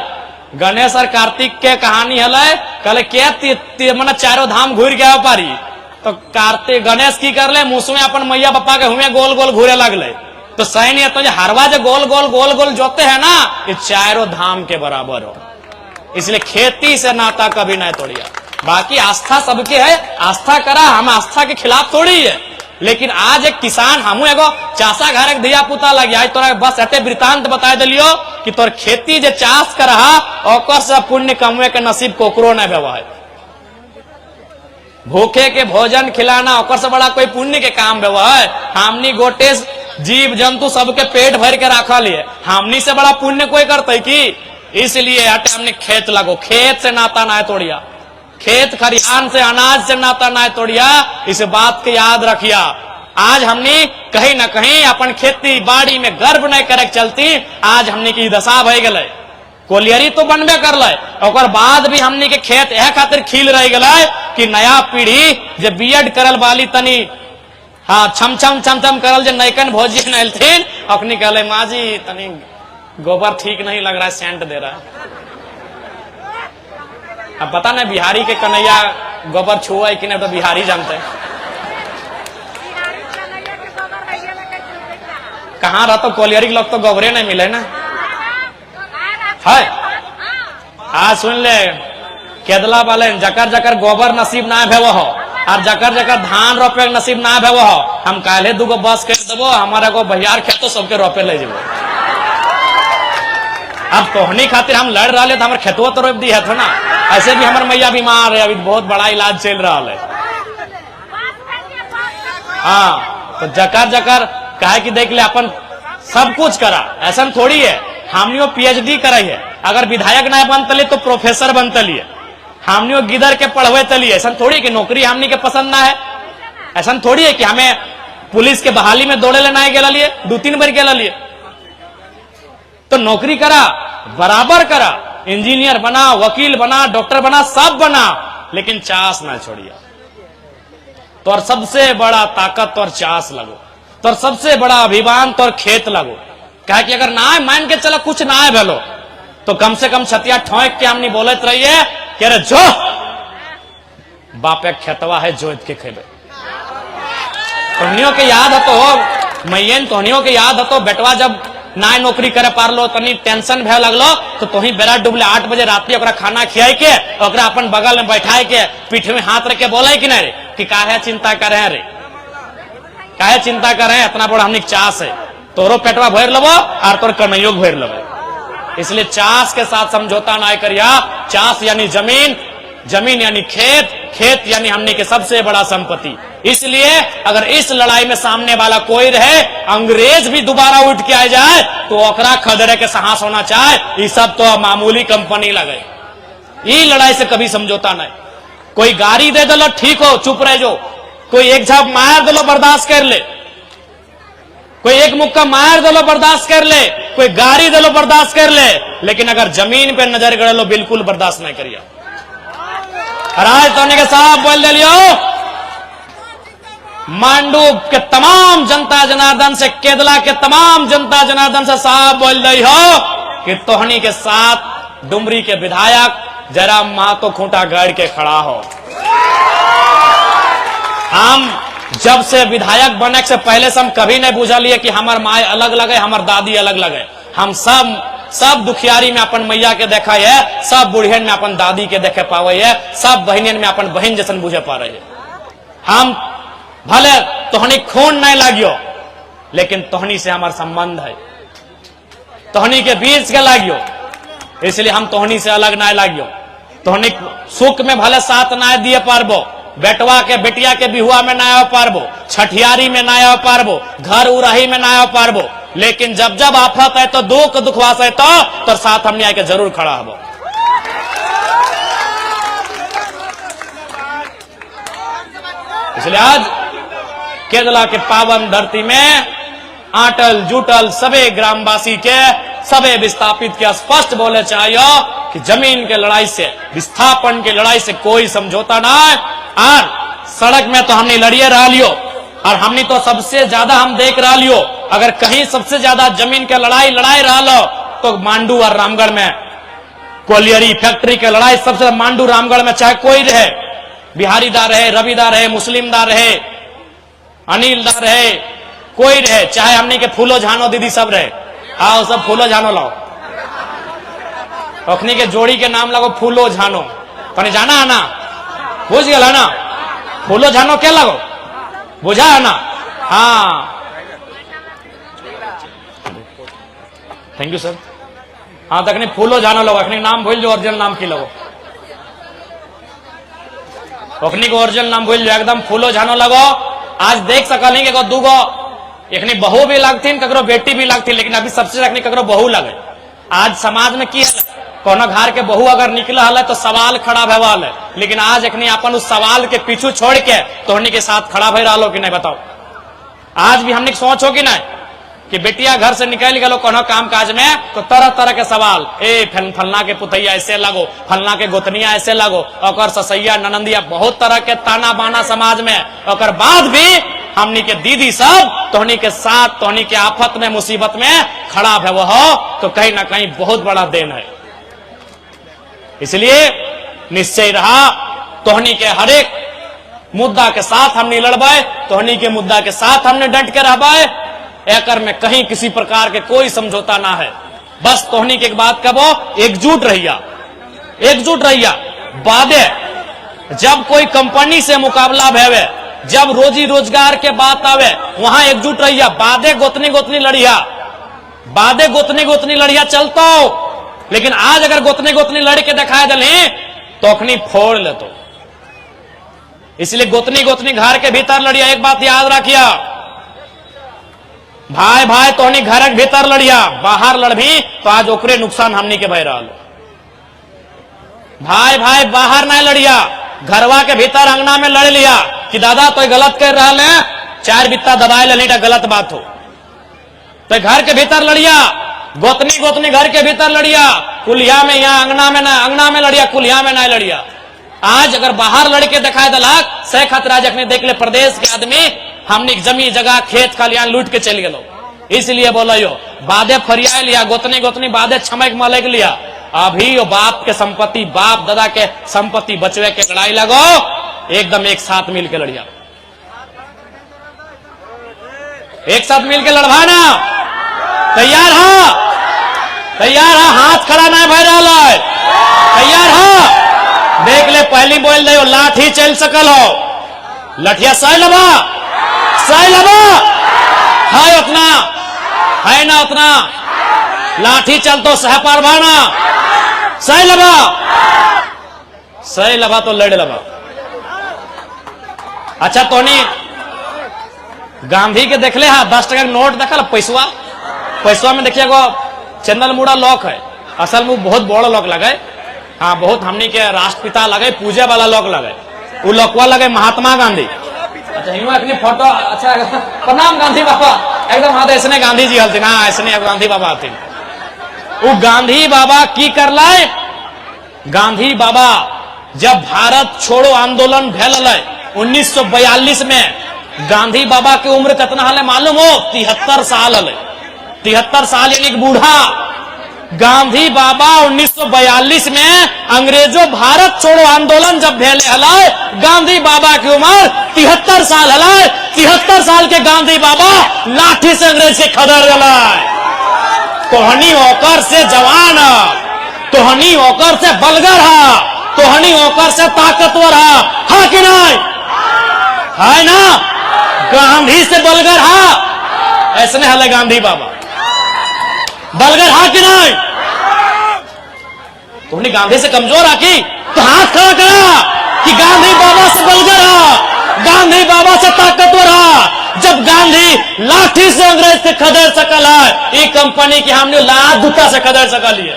गणेश और कार्तिक के कहानी हलै। कल के मना चारों धाम घूर गया पारी। तो कार्तिक गणेश की कर ले, मुँह में अपन मैया पप्पा के हुए गोल गोल घूरे लगले। तो सही नहीं है, तो हरवा जो गोल गोल जोते है ना, ये चारों धाम के बराबर हो। इसलिए खेती से नाता कभी नहीं तोड़िया। बाकी आस्था सबके है, आस्था करा, हम आस्था के खिलाफ थोड़ी है। लेकिन आज एक किसान, हमू एगो चासा घर एक दिया पुता लग जाए, तोरा बस एते वृतांत बता दिलियो कि तोर खेती जे चाष कर ओकर से पुण्य कमवे के नसीब कोकरो नहीं भेवा है। भूखे के भोजन खिलाना ओकर से बड़ा कोई पुण्य के काम भेवा है। हमनी गोटे जीव जंतु सबके पेट भर के रखा लिए, हमनी से बड़ा पुण्य कोई करते की? इसलिए हटे हमने खेत लगो, खेत से नाता ना तोड़िया, खेत खरिहान से अनाज से नाता ना तोड़िया। इस बात के याद रखिया। आज हमने कहीं ना कहीं अपन खेती बाड़ी में गर्व नहीं करे चलती, आज हमने की दशा भई गए। कोलियरी तो बनबे कर ले, और बाद भी हमने के खेत यह खातिर खिल रह गए कि नया पीढ़ी जो बीएड करल वाली तनी हाँ छम छम करल जो नैकन भोजी नहलथिन, अपनी कहले माँ जी तनी गोबर ठीक नहीं लग रहा है, सेंट दे रहा है। अब पता नहीं बिहारी के कन्हैया गोबर छुआ है कि नहीं, तो बिहारी जानते हैं। कहाँ रहता कोलियरी लोग तो गोबरे नहीं मिले ना है। आज सुन ले, केदला वाले जकर जकर गोबर नसीब ना भेव हो और जकर जकर धान रोपे नसीब ना भेव हो, हम काले दूगो बस कर देवो, हमारा को बहियार खेतो सबके रोपे ले जेबो। अब तोहनी खातिर हम लड़ रहा है, तो हमारे खेतवा तो रोप दी है था ना। ऐसे भी हमारे मैया बीमार है, अभी बहुत बड़ा इलाज चल रहा है। हाँ, तो जकर जकर कहे कि देख ले अपन सब कुछ करा, ऐसा थोड़ी है। हमने पीएचडी कराई है, अगर विधायक ना बनतली तो प्रोफेसर बनतली है। हमने गिदर के पढ़वे तली, ऐसा थोड़ी कि नौकरी हमनी के पसंद ना है। ऐसा थोड़ी है कि हमें पुलिस के बहाली में दौड़े लेना है, 2-3 बार गेला लिए। तो नौकरी करा, बराबर करा, इंजीनियर बना, वकील बना, डॉक्टर बना, सब बना, लेकिन चास ना छोड़िया। तो और सबसे बड़ा ताकत तो और चास लगो, तो और सबसे बड़ा अभिमान तो और खेत लगो। कहे कि अगर ना मान के चलो कुछ ना है भेलो, तो कम से कम छतिया ठोंक के हमनी बोलत रहिए कि अरे जो बापे खेतवा है जोत के खेबे। तोहनियों के याद हतो मैयन, तोहनियों के याद हतो बेटवा जब ना नौकरी करे पारलो तनी टेंशन भे लगलो, तो तोही बेरा डूबले 8 बजे रात्रि ओकरा खाना खियाई के, ओकरा अपन बगल में बैठाए के, पीठ में हाथ रख के बोले कि नहीं रे कि काहे चिंता करे रे, काहे चिंता करे, इतना बड़ा हमने चास है, तोरो पेटवा भर लबो और तोर कन्हैयो भर लबो। इसलिए चास के साथ समझौता ना करिया। चास यानी जमीन, जमीन यानी खेत, खेत यानी हमने के सबसे बड़ा संपत्ति। इसलिए अगर इस लड़ाई में सामने वाला कोई रहे, अंग्रेज भी दोबारा उठ के आ जाए, तो ओकरा खदरे के साहस होना चाहे। ये सब तो मामूली कंपनी लगे, ये लड़ाई से कभी समझौता नहीं। कोई गाड़ी दे दलो ठीक हो, चुप रह जो, कोई एक झाप मार दलो बर्दाश्त कर ले, कोई एक मुक्का मार दलो बर्दाश्त कर ले, कोई गाड़ी दलो बर्दाश्त कर ले, लेकिन अगर जमीन पे नजर गड़ लो बिल्कुल बर्दाश्त नहीं करिए। राज तोने के साथ बोल दिलियो, मांडू के तमाम जनता जनार्दन से, केदला के तमाम जनता जनार्दन से साहब बोल दी हो कि तोहनी के साथ डुमरी के विधायक जरा मातो खूंटा गाड़ के खड़ा हो। हम जब से विधायक बने से पहले से हम कभी नहीं बुझा लिए कि हमार माए अलग लगे, हमार दादी अलग लगे। हम सब दुखियारी में अपन मैया के देखा है, सब बुढ़ियन में अपन दादी के देखे पावे है, सब बहनियन में अपन बहन जैसन बुझे पा रहे है। हम भले तोहनी खून नहीं लागियो, लेकिन तोहनी से हमार संबंध है, तोहनी के बीच के लागियो, इसलिए हम तोहनी से अलग नहीं लागियो। तोहनी सुख में भले साथ ना दिए पारबो, बेटवा के बेटिया के बिहुआ में ना आ पारबो, छठियारी में ना आ पारबो, घर उराही में ना आ पारबो, लेकिन जब जब आफत है तो दुख दुखवास है तो साथ हमने आके जरूर खड़ा हबो। इसलिए आज केरला के पावन धरती में आटल जुटल सबे ग्रामवासी के सबे विस्थापित के स्पष्ट बोले चाहिए कि जमीन के लड़ाई से, विस्थापन के लड़ाई से कोई समझौता ना है। और सड़क में तो हमने लड़िए रह लियो, और हमने तो सबसे ज्यादा हम देख रहा लियो, अगर कहीं सबसे ज्यादा जमीन के लड़ाई रहा लो तो मांडू और रामगढ़ में कोलियरी फैक्ट्री के लड़ाई सबसे मांडू रामगढ़ में, चाहे कोई रहे, बिहारी दा रहे, रवि दा रहे, मुस्लिम दा रहे, अनिल दा रहे, कोई रहे, चाहे हमने के फूलो झानो दीदी सब रहे, आओ सब फूलो झानो लाओ, अखनी के जोड़ी के नाम लगो फूलो झानो, कने जाना है ना, बुझ गया ना, फूलो झानो क्या लगो, बुझा है ना? हाँ, थैंक यू सर। हाँ, तकनी फूलो झानो लगो, अखनी नाम भूल जो ओरिजिनल नाम की लगो, अखनी को ओरिजिनल नाम भूल जो, एकदम फूलो झानो लगो। आज देख सकल कि दूगो एखनी बहू भी लगती, ककरो बेटी भी लगती, लेकिन अभी सबसे अखनी ककरो बहू लगे। आज समाज में की है, कोनो घर के बहू अगर निकला है तो सवाल खड़ा भवाल है, लेकिन आज एखनी अपन उस सवाल के पीछू छोड़ के तोहनी के साथ खड़ा भय रहा कि नहीं, बताओ। आज भी हमने सोच हो कि नहीं कि बेटिया घर से निकल गलो कोनो काम काज में तो तरह तरह के सवाल, ए फलना के पुतैया ऐसे लगो, फलना के गोतनिया ऐसे लगो, और ससैया ननंदिया, बहुत तरह के ताना बाना समाज में। और बाद भी हमनी के दीदी सब तोहनी के साथ, तोहनी के आफत में मुसीबत में खड़ा भय हो, तो कहीं ना कहीं बहुत बड़ा देन है। इसलिए निश्चय रहा, तोहनी के हरेक मुद्दा के साथ हमने लड़बाए, तोहनी के मुद्दा के साथ हमने डट के रहबाए, एकर में कहीं किसी प्रकार के कोई समझौता ना है। बस तोहनी के एक बात कहो, एकजुट रहिया, एकजुट रहिया। बादे जब कोई कंपनी से मुकाबला भेवे, जब रोजी रोजगार के बात आवे, वहां एकजुट रहिया। बादे गोतनी गोतनी लड़िया, बादे गोतनी गोतनी लड़िया चलता हो, लेकिन आज अगर गोतनी गोतनी लड़ के दिखाए दले तो अखनी फोड़ ले तो। इसलिए गोतनी गोतनी घर के भीतर लड़िया। एक बात याद रखिया, भाई भाई तोहनी घर के भीतर लड़िया, बाहर लड़भी तो आज ओकरे नुकसान हमनी के भय रहा। भाई भाई बाहर नहीं लड़िया, घरवा के भीतर अंगना में लड़ लिया कि दादा तो गलत कर रहा है, चार बित्ता दबाए ले, नहीं गलत बात हो, तो घर के भीतर लड़िया। गोतनी गोतनी घर के भीतर लड़िया, कुलिया में, यहाँ अंगना में ना, अंगना में लड़िया, कुलिया में ना लड़िया। आज अगर बाहर लड़के दिखाए दलाक से खतरा जखने देख ले प्रदेश के आदमी हमने जमी जगह खेत खलियान लूट के चल गलो। इसलिए बोलो यो बादे फरिया लिया, गोतनी गोतनी बादे छमक मलक लिया। अभी यो बाप के संपत्ति, बाप दादा के संपत्ति बचवे के लड़ाई लगो, एकदम एक साथ मिल के लड़िया, एक साथ मिल के लड़वाना। तैयार हा, तैयार हा, हाथ खड़ा नहीं भय रहा है, तैयार हा। देख ले पहली बोल दे लाठी चल सकल हो, लठिया सह लबा, सह लबा, है उतना, है ना उतना, लाठी चल तो सह पारवाना, सह लबा, सह लबा तो लड़ लबा। अच्छा तोनी गांधी के देख ले, हाँ 10 टका नोट देखा, पैसवा, पैसवा में देखिए गो चंदन मुड़ा लॉक है, असल में बहुत बड़ा लॉक लगे। हाँ, बहुत हमनी के राष्ट्रपिता लगे, पूजे वाला लॉक लगे, वो लॉकवा लगे महात्मा गांधी। अच्छा इन्होंने फोटो, अच्छा प्रणाम गांधी बाबा, एकदम हाँ ऐसने गांधी जी हलती, हाँ ऐसने गांधी बाबा हलती। वो गांधी बाबा की कर लाए, गांधी बाबा जब भारत छोड़ो आंदोलन भेल 1942 में, गांधी बाबा की उम्र कितना हले मालूम हो? 73 साल हले, 73 साल यानी बूढ़ा। गांधी बाबा 1942 में अंग्रेजों भारत छोड़ो आंदोलन जब भेले हलाए, गांधी बाबा की उम्र 73 साल हलाए। 73 साल के गांधी बाबा लाठी से अंग्रेज से खदड़ गलाए। तोहनी होकर से जवान, तोहनी होकर से बलगर है, तोहनी होकर से ताकतवर है कि नहीं? है ना? गांधी से बलगर हा ऐसे हले गांधी बाबा बलगर हा कि नहीं? तुमने गांधी से कमजोर आकी तो हाथ खड़ा करा कि गांधी बाबा से बलगर हा, गांधी बाबा से ताकतवर हा। जब गांधी लाठी से अंग्रेज से खदेड़ सकल है, ये कंपनी की हमने लात दूता से खदेड़ सकल है।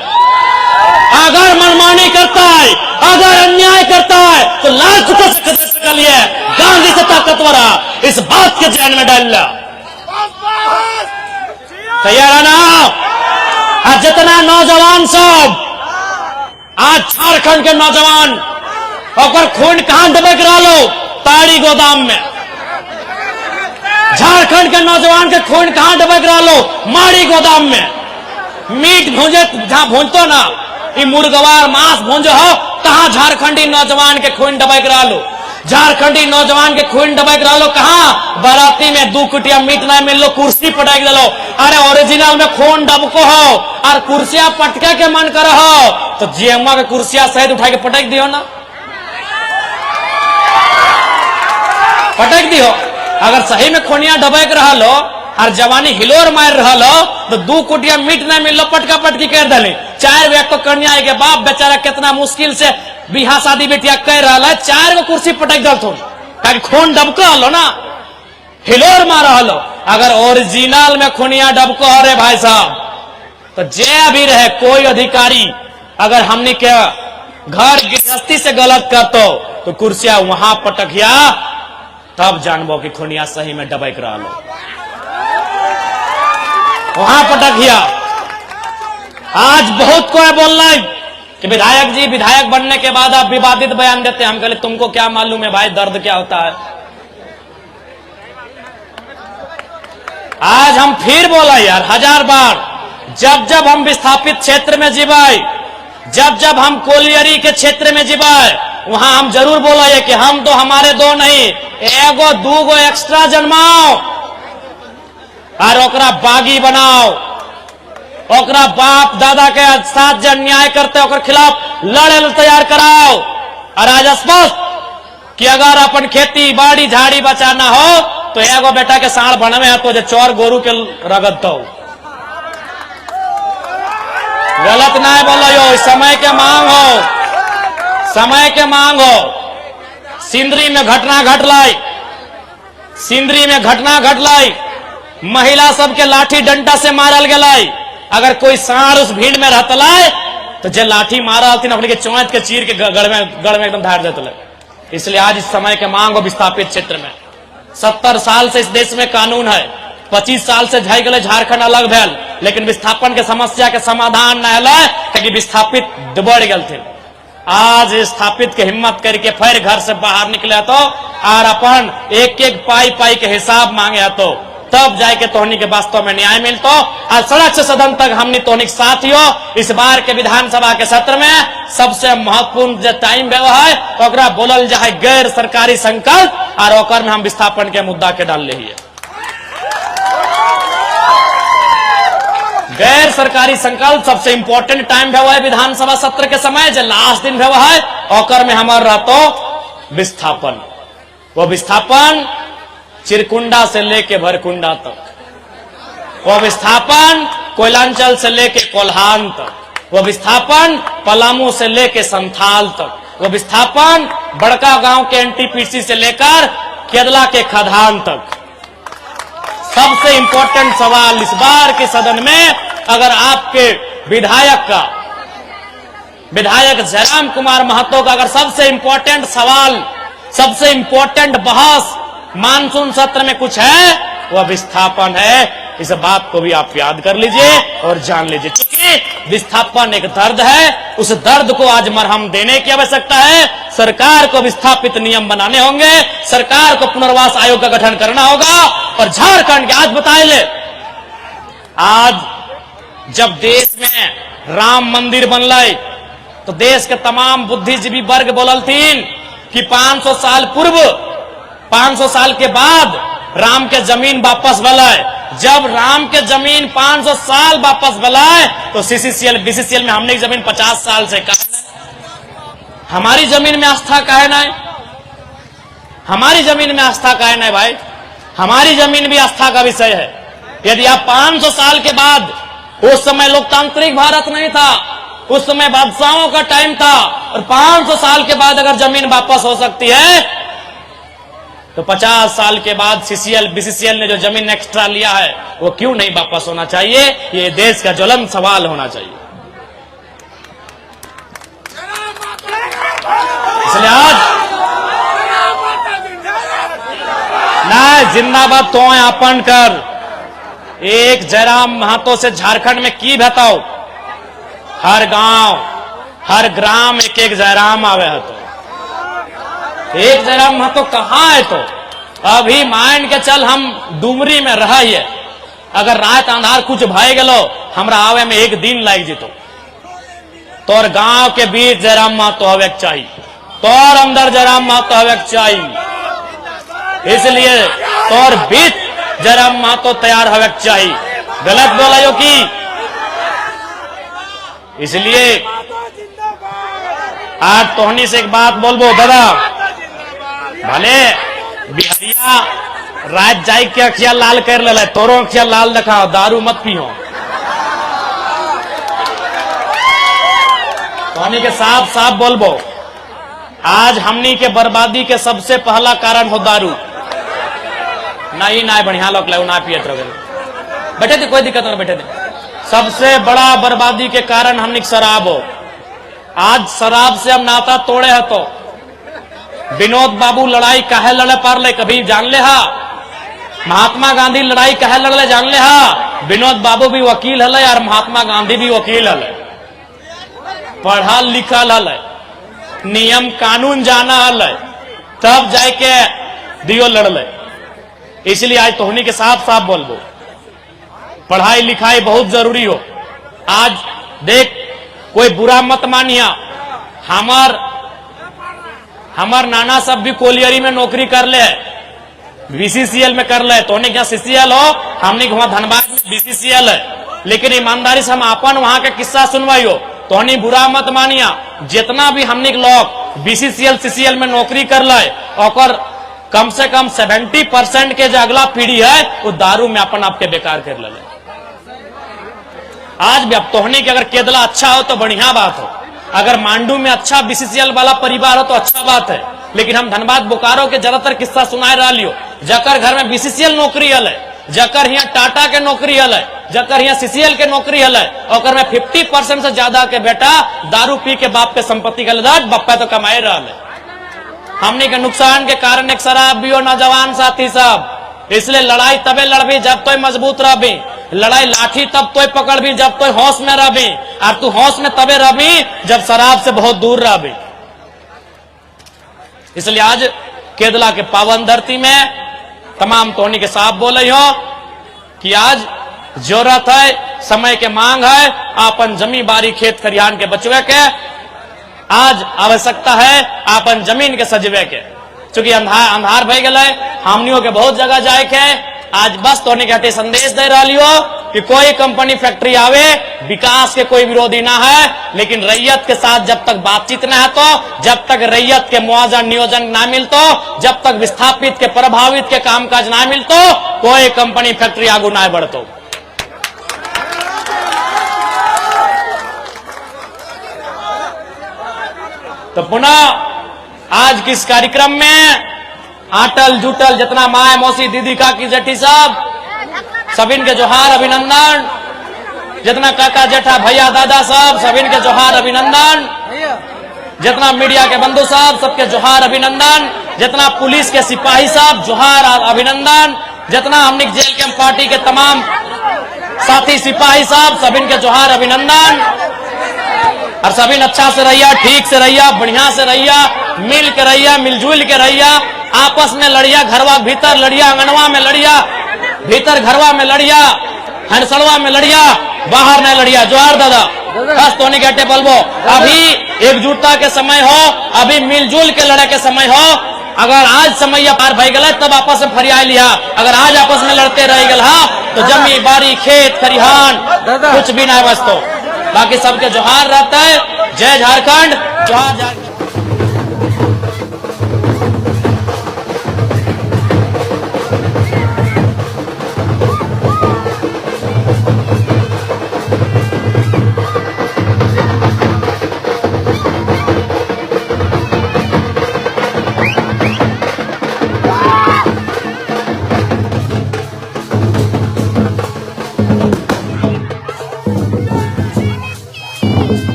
अगर मनमानी करता है, अगर अन्याय करता है तो लात दूता से खदेड़ सकल है। गांधी से ताकतवर हा, इस बात के ध्यान में डाल ला। तैयार है ना? आज जितना नौजवान सब, आज झारखंड के नौजवान और खून कहां दबक रहा लो? ताड़ी गोदाम में। झारखंड के नौजवान के खून कहां दबक रहा लो? माड़ी गोदाम में। मीट भूंजे जहां भूंजतो ना, ये मुर्गवार मांस भूंजो हो, कहां झारखंडी नौजवान के खून दबक रहा लो? झारखंडी नौजवान के खून दबक रहा लो कहां? बाराती में 2 कुटिया मीट ना मिल लो, कुर्सी पटक दलो। अरे ओरिजिनल में खून डबको हो और कुर्सियां पटके के मन कर हो तो जीएमआ के कुर्सियां सहित उठा के पटक दियो ना, पटक दियो। अगर सही में खोनिया डबक रहा लो और जवानी हिलोर मार रहा लो तो 2 कुटिया मीट ना मिल लो, पटका पटकी कर दले। 4 व्यक्ति को कन्या के बाप बेचारा कितना मुश्किल से बिहा शादी बेटिया कर रहा है, 4 गो कुर्सी पटक दल थो, खून डबको हलो ना, हिलोर मारा हलो। अगर ओरिजिनल में खुनिया डबको हो रे भाई साहब तो जे भी रहे कोई अधिकारी अगर हमने के घर गृहस्थी से गलत करतो तो कुर्सियां वहां पटकिया, तब जानबो कि खुनिया सही में डबक रहा लो, वहां पटकिया। आज बहुत कोई बोल रहा है कि विधायक जी विधायक बनने के बाद आप विवादित बयान देते हैं। हम कहले तुमको क्या मालूम है भाई दर्द क्या होता है। आज हम फिर बोला यार 1000 बार, जब जब हम विस्थापित क्षेत्र में जीवाए, जब जब हम कोलियरी के क्षेत्र में जीवाए, वहां हम जरूर बोला है कि हम तो हमारे 2 नहीं 1 2 गो एक्स्ट्रा जन्माओ और ओकरा बागी बनाओ, ओकरा बाप दादा के साथ जो अन्याय करते ओकर खिलाफ लड़े तैयार कराओ। और आज स्पष्ट कि अगर अपन खेती बाड़ी झाड़ी बचाना हो तो एगो बेटा के साढ़ बनवे है तो जो चौर गोरू के रगत दो। गलत ना बोलो यो, समय के मांग हो, समय के मांग हो। सिंदरी में घटना घट लाई, सिंदरी में घटना घट लाई, महिला सबके लाठी डंडा से मारल गलाई। अगर कोई साढ़ उस भीड़ में रहता लाए तो जे लाठी मारा हथिन अपने के चौंत के चीर के गड़ में एकदम धार देते। इसलिए आज इस समय के मांग हो विस्थापित क्षेत्र में। 70 साल से इस देश में कानून है, 25 साल से झाई गए झारखंड अलग भेल, लेकिन विस्थापन के समस्या के समाधान न है क्योंकि विस्थापित बढ़ गए थे। आज स्थापित के हिम्मत करके फिर घर से बाहर निकले तो और अपन एक एक पाई पाई के हिसाब मांगे तो तब जाके तोहनी के वास्तव में न्याय मिलतो। आज सड़क से सदन तक हमने तोहनी के साथ हो। इस बार के विधानसभा के सत्र में सबसे महत्वपूर्ण जो टाइम है ओकरा बोलल जाए गैर सरकारी संकल्प, और ओकर में हम विस्थापन के मुद्दा के डाल रही है। गैर सरकारी संकल्प सबसे इंपॉर्टेंट टाइम है विधानसभा सत्र के समय, जो लास्ट दिन है ओकर में हमार रहतो विस्थापन। वो विस्थापन चिरकुंडा से लेके भरकुंडा तक, वो विस्थापन कोयलांचल से लेके कोल्हान तक, वो विस्थापन पलामू से लेके संथाल तक, वो विस्थापन बड़का गांव के एनटीपीसी से लेकर केदला के खदान तक। सबसे इंपॉर्टेंट सवाल इस बार के सदन में, अगर आपके विधायक जयराम कुमार महतो का अगर सबसे इंपॉर्टेंट सवाल, सबसे इंपॉर्टेंट बहस मानसून सत्र में कुछ है वह विस्थापन है। इस बात को भी आप याद कर लीजिए और जान लीजिए, क्योंकि विस्थापन एक दर्द है, उस दर्द को आज मरहम देने की आवश्यकता है। सरकार को विस्थापित नियम बनाने होंगे, सरकार को पुनर्वास आयोग का गठन करना होगा। और झारखंड के आज बताए ले, आज जब देश में राम मंदिर बनल तो देश के तमाम बुद्धिजीवी वर्ग बोलल थीन कि 500 साल पूर्व, 500 साल के बाद राम के जमीन वापस भलाए। जब राम के जमीन 500 साल वापस भलाए तो सीसीसीएल बीसीसीएल में हमने की जमीन 50 साल से कहा, हमारी जमीन में आस्था काहे ना है? हमारी जमीन में आस्था काहे ना है भाई? हमारी जमीन भी आस्था का विषय है। यदि आप 500 साल के बाद, उस समय लोकतांत्रिक भारत नहीं था, उस समय बादशाहों का टाइम था, और 500 साल के बाद अगर जमीन वापस हो सकती है तो 50 साल के बाद सीसीएल बीसीसीएल ने जो जमीन एक्स्ट्रा लिया है वो क्यों नहीं वापस होना चाहिए? ये देश का ज्वलंत सवाल होना चाहिए। इसलिए आज ना जिंदाबाद तो आपन कर एक जयराम महतो से झारखंड में की बताओ, हर गांव हर ग्राम एक एक जयराम आवे है, तो एक जयराम महतो कहाँ है? तो अभी मान के चल हम डुमरी में रहिए, अगर रात अंधार कुछ भाई गलो हमरा आवे में एक दिन लग जितो, तोर गांव के बीच जयराम महतो हवे चाहिए, तोर अंदर जयराम महतो हवे चाहिए, इसलिए तोर बीच जयराम महतो तैयार हवे चाहिए। गलत बोला यो की? इसलिए आज तोहनी से एक बात बोलबो दादा, भले बिहारिया रात जाई के अखिया लाल कर ले, तोरो अखिया लाल दिखाओ, दारू मत पियो। तोहनी के साफ साफ बोलबो, आज हमनी के बर्बादी के सबसे पहला कारण हो दारू। नहीं ना बढ़िया लोग ले ना पियत रहे, बैठे थे कोई दिक्कत नहीं, बैठे थे। सबसे बड़ा बर्बादी के कारण हमनी शराब हो। आज शराब से हम नाता तोड़े है, तो विनोद बाबू लड़ाई काहे लड़े पार ले कभी जान ले हा? महात्मा गांधी लड़ाई काहे लड़ले जान ले हा? विनोद बाबू भी वकील हले और महात्मा गांधी भी वकील हले, पढ़ा लिखल हले, नियम कानून जाना हले, तब जाके दियो लड़ले। इसलिए आज तोहनी के साफ साफ बोलबो, पढ़ाई लिखाई बहुत जरूरी हो। आज देख, कोई बुरा मत मानिया, हमार नाना सब भी कोलियरी में नौकरी कर ले, बीसीसीएल में कर ले, तो क्या सीसीएल हो, हमने वहां धनबाद में बीसीसीएल है, लेकिन ईमानदारी से हम अपन वहां का किस्सा सुनवाई हो, तो बुरा मत मानिया। जितना भी हमने लोग बीसीसीएल सीसीएल में नौकरी कर ले, और कम से कम 70% के जो अगला पीढ़ी है वो दारू में अपन आपके बेकार कर ले। आज भी अब तोहनी के अगर केदला अच्छा हो तो बढ़िया बात हो, अगर मांडू में अच्छा बीसीसीएल वाला परिवार हो तो अच्छा बात है, लेकिन हम धनबाद बोकारो के ज्यादातर किस्सा सुनाए रहा लियो, जकर घर में बीसीसीएल नौकरी हल है, जकर यहाँ टाटा के नौकरी हल है, जकर यहाँ सीसीएल के नौकरी हल है, और में 50% से ज्यादा के बेटा दारू पी के बाप के संपत्ति का बप्पा तो कमाए रहा है। हमने के नुकसान के कारण एक शराब भी हो नौजवान साथी साहब, इसलिए लड़ाई तबे लड़बी जब तो मजबूत रहबी, लड़ाई लाठी तब तो पकड़ भी जब तो होश में रहबी, और तू होश में तबे रहबी जब शराब से बहुत दूर रहबी। इसलिए आज केदला के पावन धरती में तमाम तोहनी के साथ बोले हो कि आज जरूरत है, समय के मांग है, अपन जमी बारी खेत खरियान के बचवे के, आज आवश्यकता है अपन जमीन के सजवे के, चूंकि अंधार भय गए, हमनियों के बहुत जगह जाए के। आज बस तोहनी के संदेश दे रहा लियो कि कोई कंपनी फैक्ट्री आवे, विकास के कोई विरोधी ना है, लेकिन रैयत के साथ जब तक बातचीत ना है, तो जब तक रैयत के मुआवजा नियोजन ना मिलतो, जब तक विस्थापित के प्रभावित के कामकाज ना मिलतो, कोई कंपनी फैक्ट्री आगू ना बढ़तो। तो पुनः आज किस कार्यक्रम में आटल जुटल जितना माए मौसी दीदी काकी जेठी सब सबिन के जोहार अभिनंदन, जितना काका जेठा भैया दादा सब सबिन के जोहार अभिनंदन, जितना मीडिया के बंधु साहब सबके जोहार अभिनंदन, जितना पुलिस के सिपाही साहब जोहार अभिनंदन, जितना हमने जेल के पार्टी के तमाम साथी सिपाही साहब सबिन के जोहार अभिनंदन। और सबिन अच्छा से रहिया, ठीक से रहिया, बढ़िया से रहिया, मिल के रहिया, मिलजुल के रहिया, आपस में लड़िया, घरवा भीतर लड़िया, अंगनवा में लड़िया, भीतर घरवा में लड़िया, हंसड़वा में लड़िया, बाहर नहीं लड़िया। जोहार दादा, बस तो नहीं कहते बोलबो, अभी एकजुटता के समय हो, अभी मिलजुल के लड़े के समय हो। अगर आज समय पार भय गए तब आपस में फरिया लिया, अगर आज आपस में लड़ते रह गए तो जमी बारी खेत खरिहान कुछ भी नहीं बचतो। बाकी सबके जोहार रहता है। जय झारखंड, जोहार झारखंड।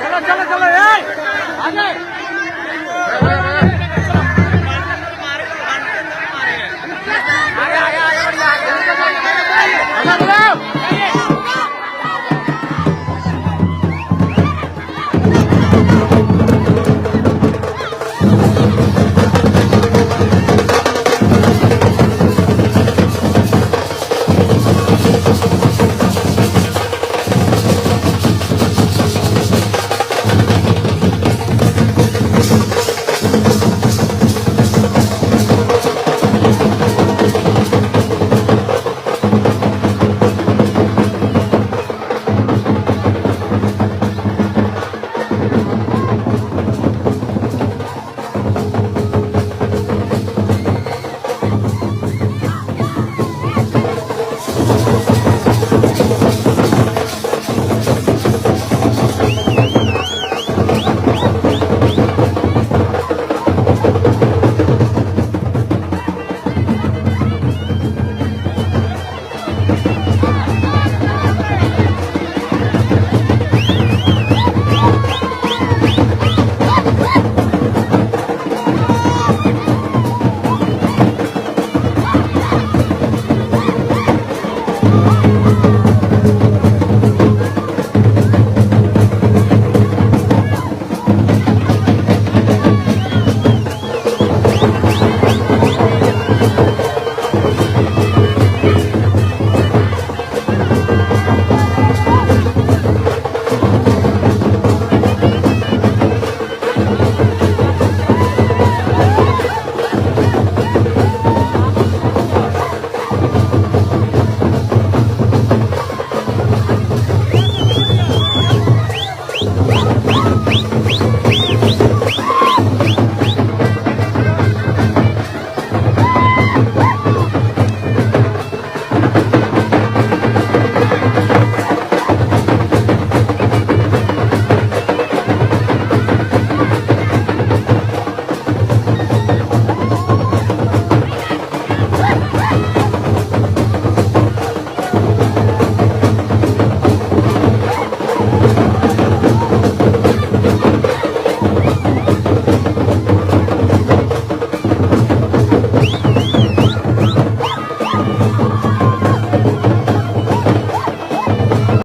चलो चलो चलो